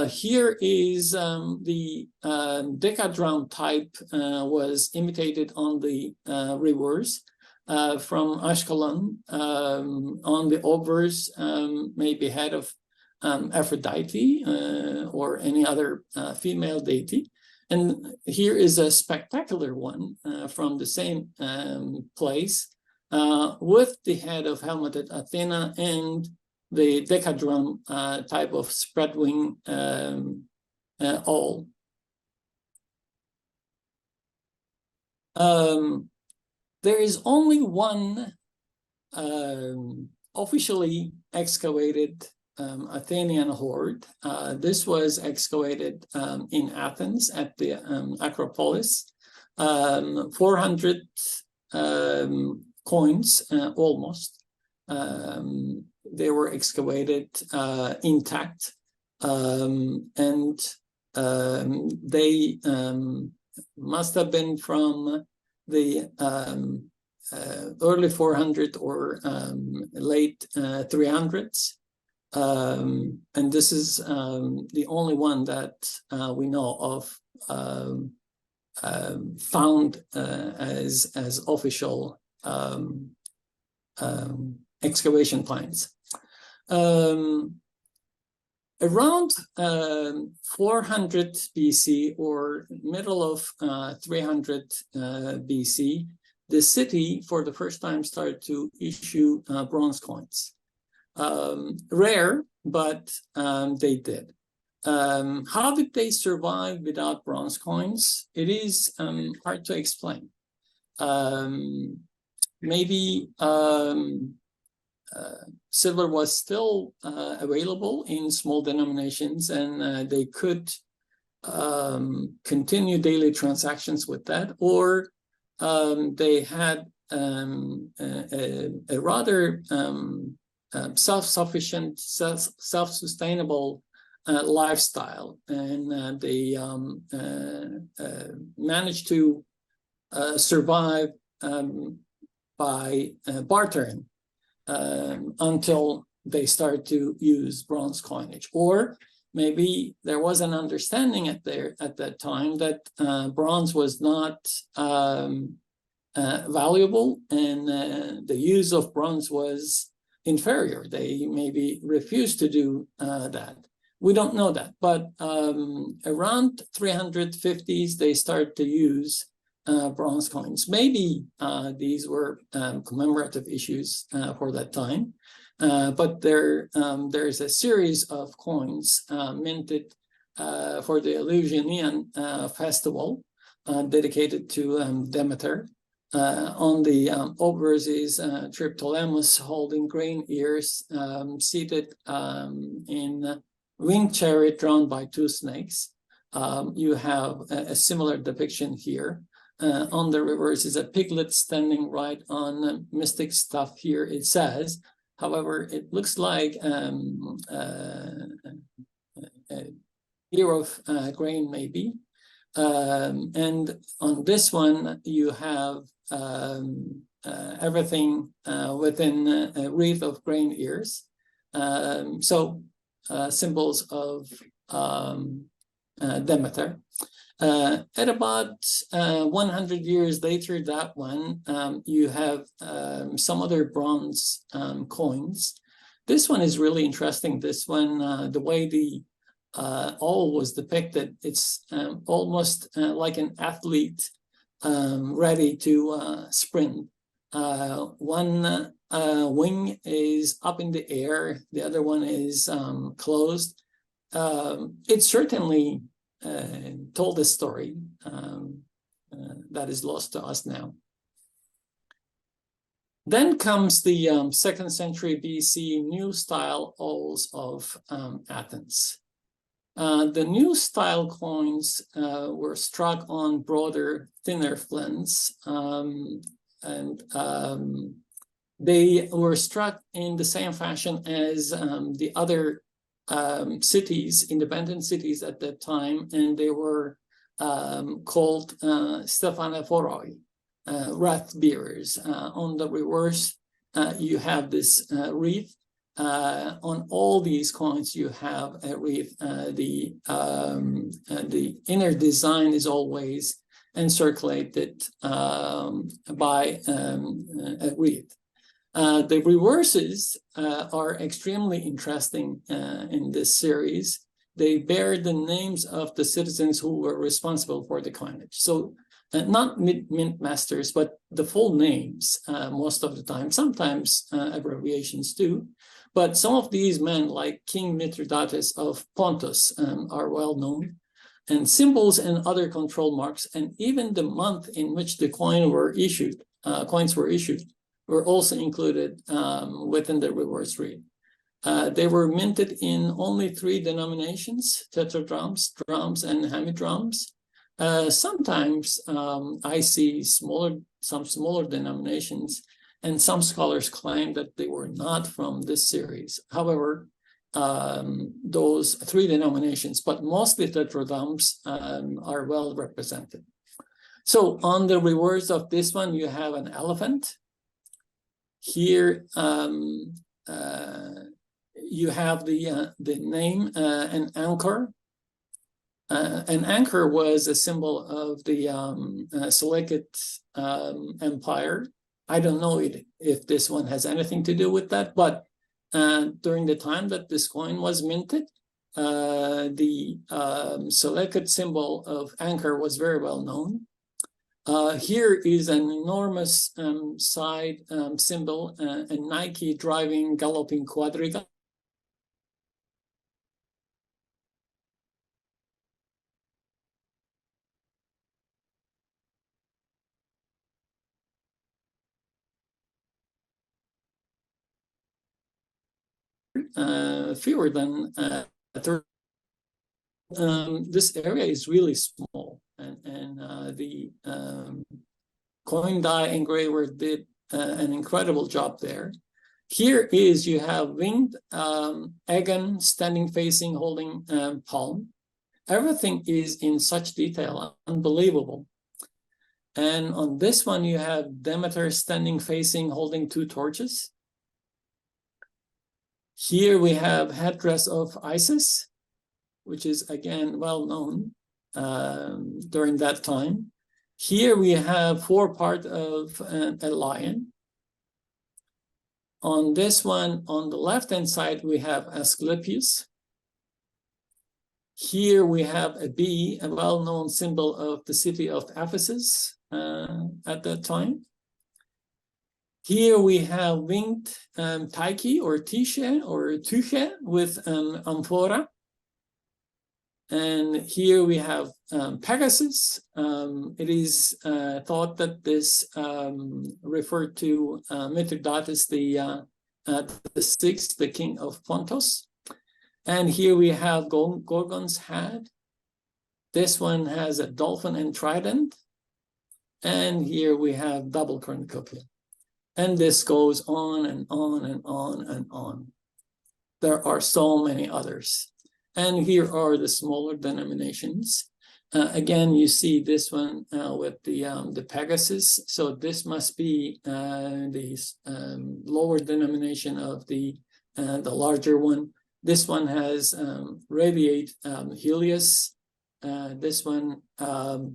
Here is the decadram type was imitated on the reverse. From Ashkelon, on the obverse, maybe head of Aphrodite or any other female deity. And here is a spectacular one from the same place with the head of helmeted Athena and the decadram type of spread wing owl. There is only one officially excavated Athenian hoard. This was excavated in Athens at the Acropolis. 400 coins, almost. They were excavated intact, and they must have been from the early 400 or late 300s. And this is the only one that we know of found as official excavation plans. Around 400 BC or middle of 300 BC, the city for the first time started to issue bronze coins. Rare, but they did. How did they survive without bronze coins? It is hard to explain. Maybe silver was still available in small denominations, and they could continue daily transactions with that, or they had a rather self-sufficient, self-sustainable lifestyle, and they managed to survive by bartering until they started to use bronze coinage. Or maybe there was an understanding at that time that bronze was not valuable, and the use of bronze was inferior. They maybe refused to do that. We don't know that, but around 350s, they started to use bronze coins. Maybe these were commemorative issues for that time, but there's a series of coins minted for the Eleusinian festival dedicated to Demeter. On the obverse is Triptolemus holding grain ears, seated in winged chariot drawn by two snakes. You have a similar depiction here. On the reverse is a piglet standing right on mystic stuff here, it says. However, it looks like a ear of grain, maybe. And on this one, you have everything within a wreath of grain ears. So symbols of Demeter. At about 100 years later, that one, you have some other bronze coins. This one is really interesting. This one, the way the all was depicted, it's almost like an athlete ready to sprint. One wing is up in the air, the other one is closed. It certainly told a story that is lost to us now. Then comes the 2nd century BC new style owls of Athens. The new style coins were struck on broader, thinner flints, and they were struck in the same fashion as the other cities, independent cities at that time, and they were called Stephanophoroi, wrath bearers. On the reverse, you have this wreath. On all these coins, you have a wreath. The inner design is always encirculated by a wreath. The reverses are extremely interesting in this series. They bear the names of the citizens who were responsible for the coinage. So not mint masters, but the full names most of the time, sometimes abbreviations too. But some of these men, like King Mithridates of Pontus, are well known. And symbols and other control marks, and even the month in which the coins were issued, were also included within the reverse wreath. They were minted in only 3 denominations: tetradrachms, drachms, and hemidrachms. Sometimes I see some smaller denominations, and some scholars claim that they were not from this series. However, those 3 denominations, but mostly tetradrachms, are well represented. So on the reverse of this one, you have an elephant. Here, you have the name, an anchor. An anchor was a symbol of the Seleucid Empire. I don't know if this one has anything to do with that, but during the time that this coin was minted, the Seleucid symbol of anchor was very well known. Here is an enormous side symbol, a Nike driving galloping quadriga. Fewer than a third. This area is really small, and the coin die engraver did an incredible job there. Here is, you have winged Aegon standing facing holding palm. Everything is in such detail, unbelievable. And on this one, you have Demeter standing facing holding 2 torches. Here we have headdress of Isis, which is again well known during that time. Here we have 4 part of a lion. On this one, on the left-hand side, we have Asclepius. Here we have a bee, a well-known symbol of the city of Ephesus at that time. Here we have winged Tyche or Tische or Tuche with amphora. And here we have Pegasus. It is thought that this referred to Mithridates the sixth, the king of Pontus. And here we have Gorgon's head. This one has a dolphin and trident. And here we have double cornucopia. And this goes on and on and on and on. There are so many others. And here are the smaller denominations. Again, you see this one with the Pegasus. So this must be the lower denomination of the larger one. This one has radiate Helios. This one,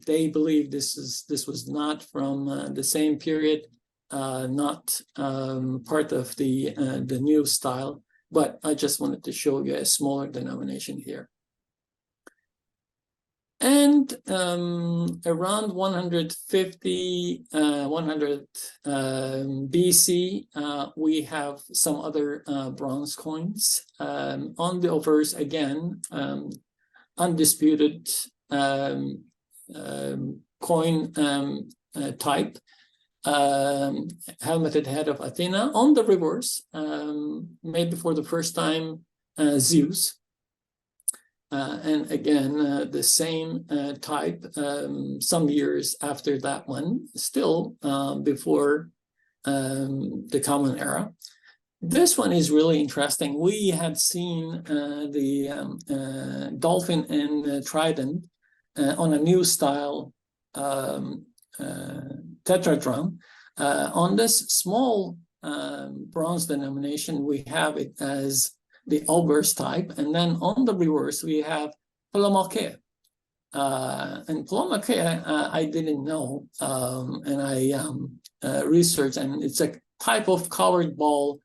they believe this was not from the same period, not part of the new style. But I just wanted to show you a smaller denomination here. And around 150, 100 BC, we have some other bronze coins. On the obverse, again, undisputed coin type. Helmeted head of Athena. On the reverse, maybe for the first time, Zeus. And again, the same type, some years after that one, still before the Common Era. This one is really interesting. We had seen the dolphin and trident on a new style tetradrachm. On this small bronze denomination, we have it as the obverse type, and then on the reverse we have Ptolemaic. And Ptolemaic I didn't know, and I researched, and it's a type of colored ball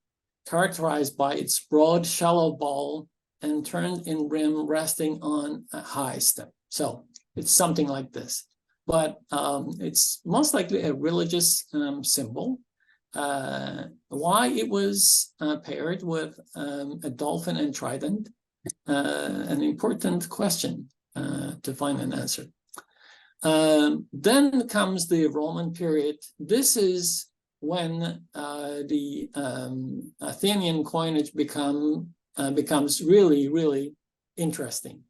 characterized by its broad, shallow ball and turned in rim resting on a high stem. So it's something like this. But it's most likely a religious symbol. Why it was paired with a dolphin and trident, an important question to find an answer. Then comes the Roman period. This is when the Athenian coinage becomes really, really interesting.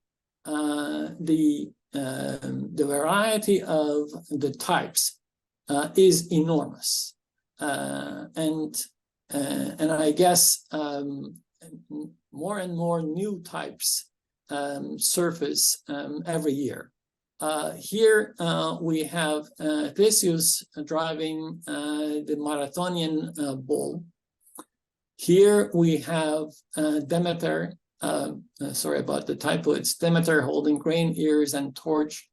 The variety of the types is enormous, and I guess more and more new types surface every year. Here we have Theseus driving the Marathonian bull. Here we have Demeter, sorry about the typo, it's Demeter holding grain ears and torch,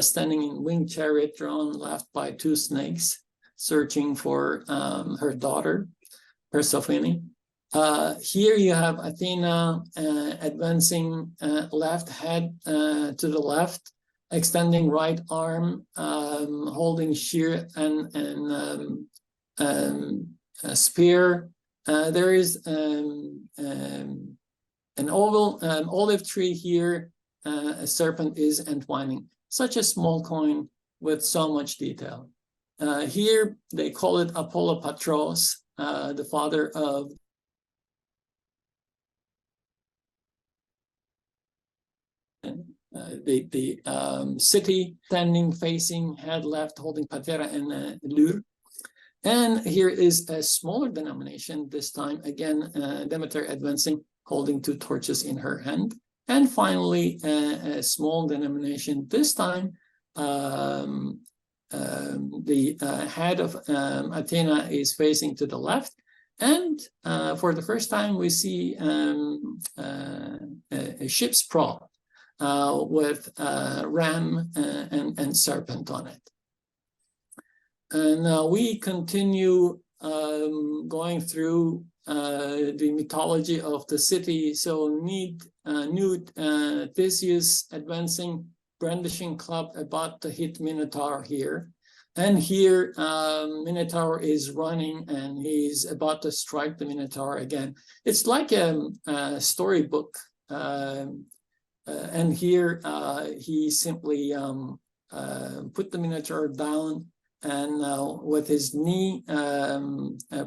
standing in winged chariot drawn left by two snakes, searching for her daughter, Persephone. Here you have Athena advancing left head to the left, extending right arm, holding shear and a spear. There is an olive tree here. A serpent is entwining. Such a small coin with so much detail. Here they call it Apollo Patros, the father of the city, standing, facing, head left, holding patera and lure. And here is a smaller denomination, this time again, Demeter advancing, holding two torches in her hand. And finally, a small denomination, this time, the head of Athena is facing to the left. And for the first time, we see a ship's prow with ram and serpent on it. And we continue going through the mythology of the city. So nude Theseus advancing, brandishing club about to hit Minotaur here. And here Minotaur is running and he's about to strike the Minotaur again. It's like a storybook. And here he simply put the Minotaur down, and with his knee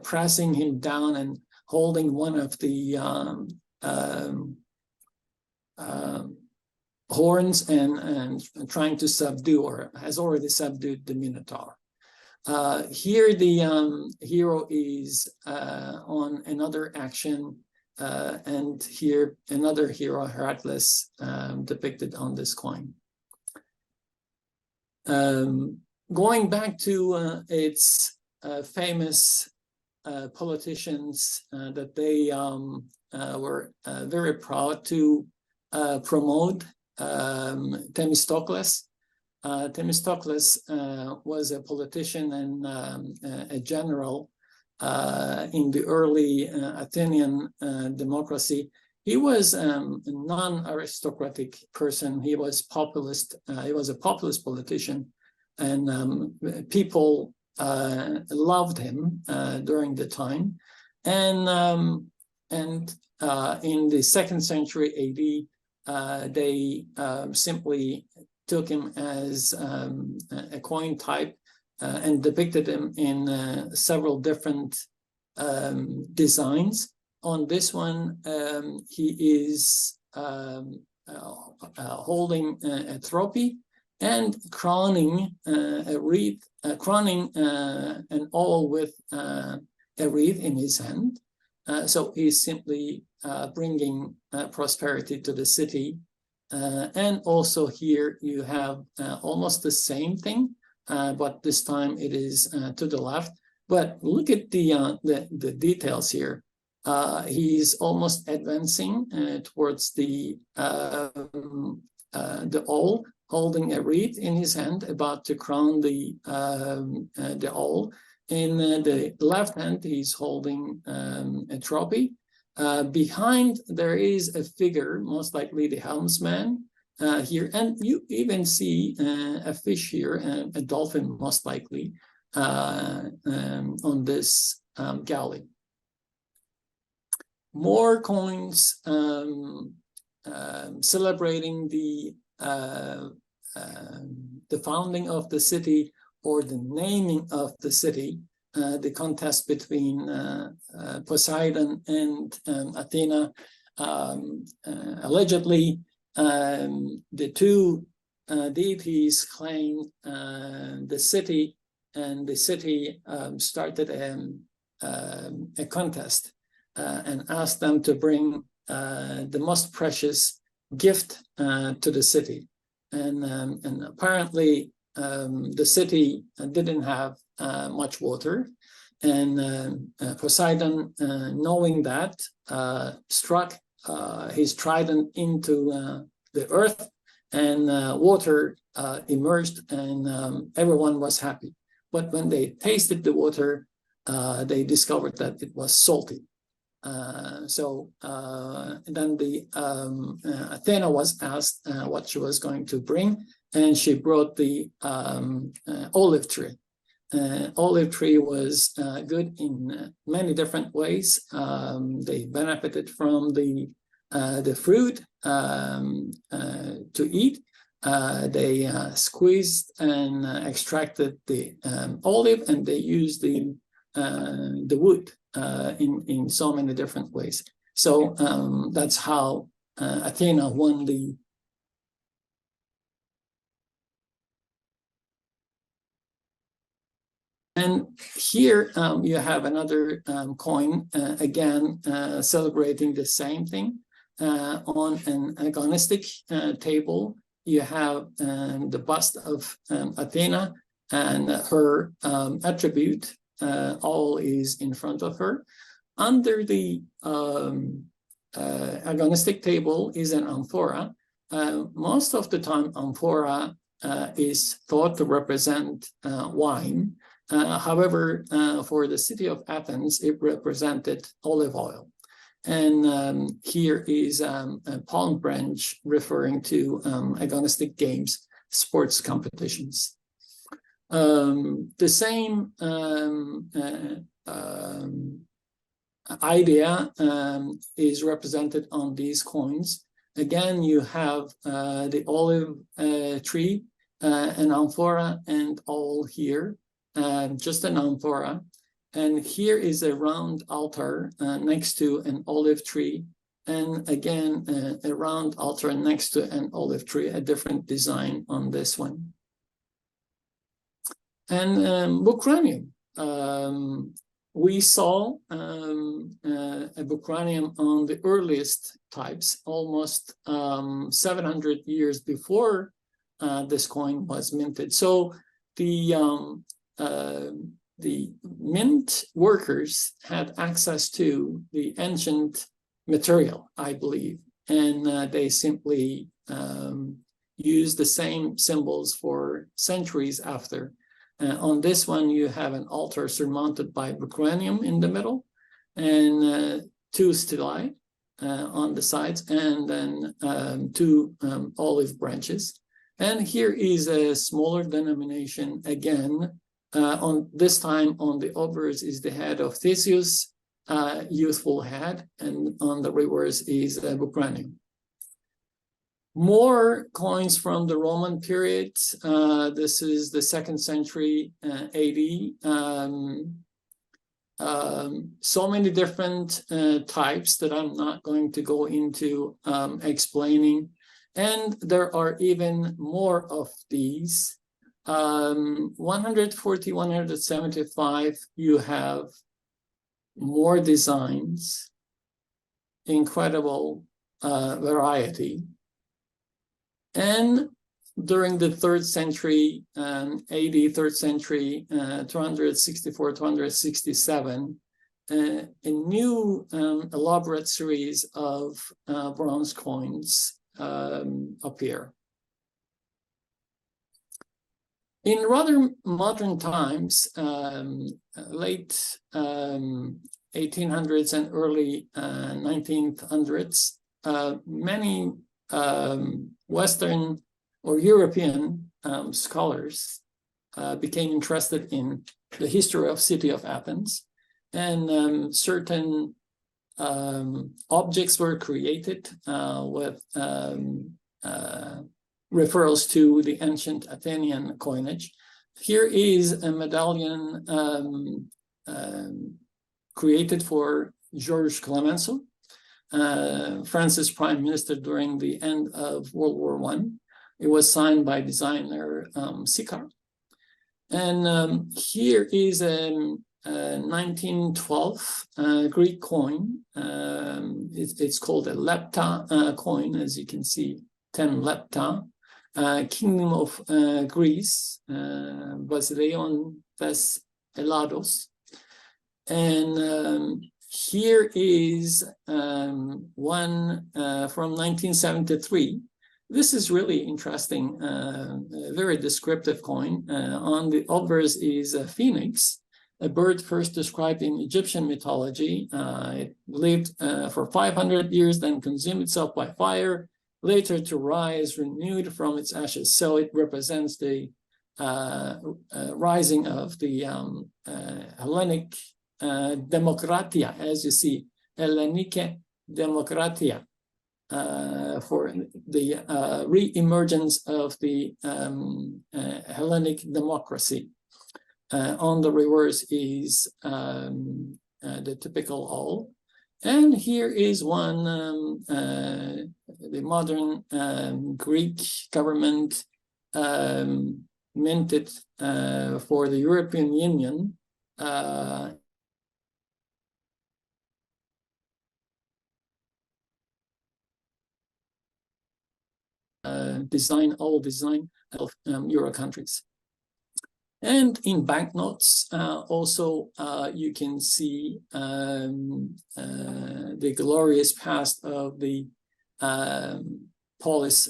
pressing him down and holding one of the horns and trying to subdue, or has already subdued, the Minotaur. Here the hero is on another action, and here another hero, Heracles, depicted on this coin. Going back to its famous politicians that they were very proud to promote, Themistocles. Themistocles was a politician and a general in the early Athenian democracy. He was a non-aristocratic person. He was populist. He was a populist politician, and people loved him during the time. And in the 2nd century AD, they simply took him as a coin type and depicted him in several different designs. On this one, he is holding a trophy and crowning a wreath, crowning an awl with a wreath in his hand. So he's simply bringing prosperity to the city. And also here you have almost the same thing, but this time it is to the left. But look at the details here. He's almost advancing towards the awl, holding a wreath in his hand, about to crown the awl. In the left hand, he's holding a trophy. Behind, there is a figure, most likely the helmsman here, and you even see a fish here, a dolphin, most likely, on this galley. More coins celebrating the founding of the city, or the naming of the city. the contest between Poseidon and Athena. Allegedly, the two deities claimed the city, and the city started a contest and asked them to bring the most precious gift to the city. And apparently the city didn't have much water, and Poseidon, knowing that, struck his trident into the earth, and water emerged, and everyone was happy. But when they tasted the water, they discovered that it was salty. So then the Athena was asked what she was going to bring, and she brought the olive tree. Olive tree was good in many different ways. They benefited from the fruit to eat. They squeezed and extracted the olive, and they used the wood in so many different ways. So that's how Athena won the And here you have another coin, again, celebrating the same thing. On an agonistic table, you have the bust of Athena, and her attribute, all is in front of her. Under the agonistic table is an amphora. Most of the time, amphora is thought to represent wine. However, for the city of Athens, it represented olive oil. And here is a palm branch referring to agonistic games, sports competitions. The same idea is represented on these coins. Again, you have the olive tree, an amphora, and all here. Just an amphora, and here is a round altar next to an olive tree, and again a round altar next to an olive tree, a different design on this one. And bucranium, we saw a bucranium on the earliest types, almost 700 years before this coin was minted. So the mint workers had access to the ancient material, I believe, and they simply used the same symbols for centuries after. On this one, you have an altar surmounted by bucranium in the middle, and two stelae on the sides, and then two olive branches. And here is a smaller denomination again. On this time, on the obverse is the head of Theseus, youthful head, and on the reverse is bucranium. More coins from the Roman period. This is the 2nd century AD. So many different types that I'm not going to go into explaining. And there are even more of these. 140, 175, you have more designs, incredible variety. And during the 3rd century, AD, 3rd century, 264, 267, a new elaborate series of bronze coins appear. In rather modern times, late 1800s and early 1900s, many Western or European scholars became interested in the history of city of Athens, and certain objects were created with referrals to the ancient Athenian coinage. Here is a medallion created for Georges Clemenceau, France's prime minister during the end of World War I. It was signed by designer Sicard. And here is a 1912 Greek coin. It's called a lepta coin, as you can see, 10 lepta. Kingdom of Greece, Basileion Ves Elados. And here is one from 1973. This is really interesting, a very descriptive coin. On the obverse is a phoenix, a bird first described in Egyptian mythology. It lived for 500 years, then consumed itself by fire, later to rise renewed from its ashes. So it represents the rising of the Hellenic Demokratia, as you see, Hellenike Demokratia, for the re-emergence of the Hellenic democracy. On the reverse is the typical owl. And here is one, the modern Greek government minted for the European Union. All design of Euro countries. And in banknotes, also you can see the glorious past of the polis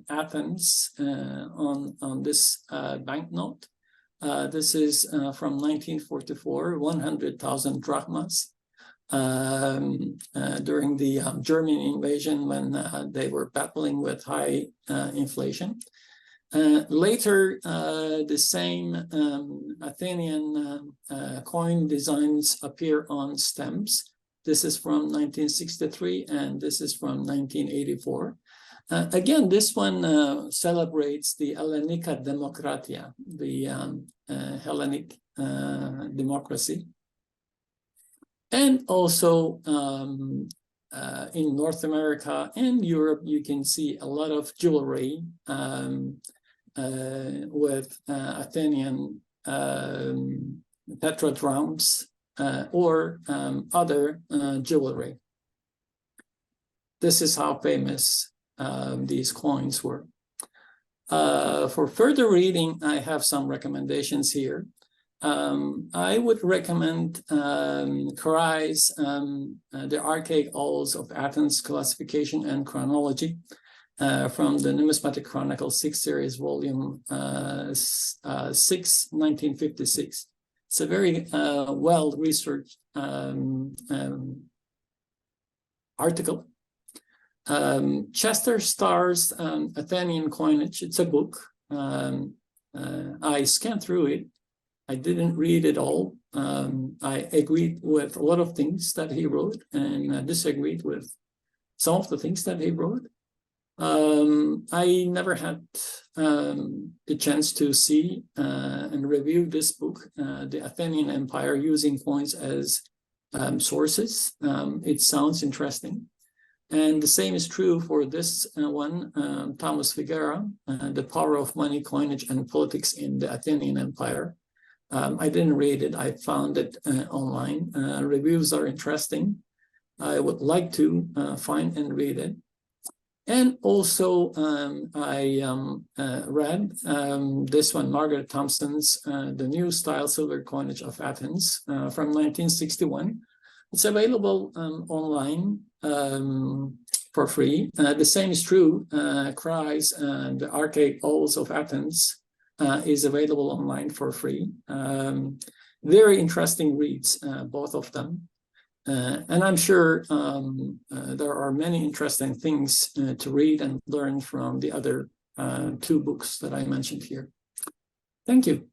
Athens on this banknote. This is from 1944, 100,000 drachmas. During the German invasion, when they were battling with high inflation. Later, the same Athenian coin designs appear on stamps. This is from 1963, and this is from 1984. Again, this one celebrates the Hellenica Demokratia, the Hellenic democracy. And also in North America and Europe, you can see a lot of jewelry with Athenian tetradrachms or other jewelry. This is how famous these coins were. For further reading, I have some recommendations here. I would recommend Carai's The Archaic Owls of Athens, Classification and Chronology from the Numismatic Chronicle 6 series, volume 6, 1956. It's a very well-researched article. Chester Starr's Athenian Coinage, it's a book. I scanned through it. I didn't read it all. I agreed with a lot of things that he wrote and disagreed with some of the things that he wrote. I never had the chance to see and review this book, The Athenian Empire Using Coins as Sources. It sounds interesting. And the same is true for this one, Thomas Figuera, The Power of Money, Coinage, and Politics in the Athenian Empire. I didn't read it. I found it online. Reviews are interesting. I would like to find and read it. And also, I read this one, Margaret Thompson's The New Style Silver Coinage of Athens from 1961. It's available online for free. The same is true. Carai's The Archaic Owls of Athens is available online for free. Very interesting reads, both of them. And I'm sure there are many interesting things to read and learn from the other two books that I mentioned here. Thank you.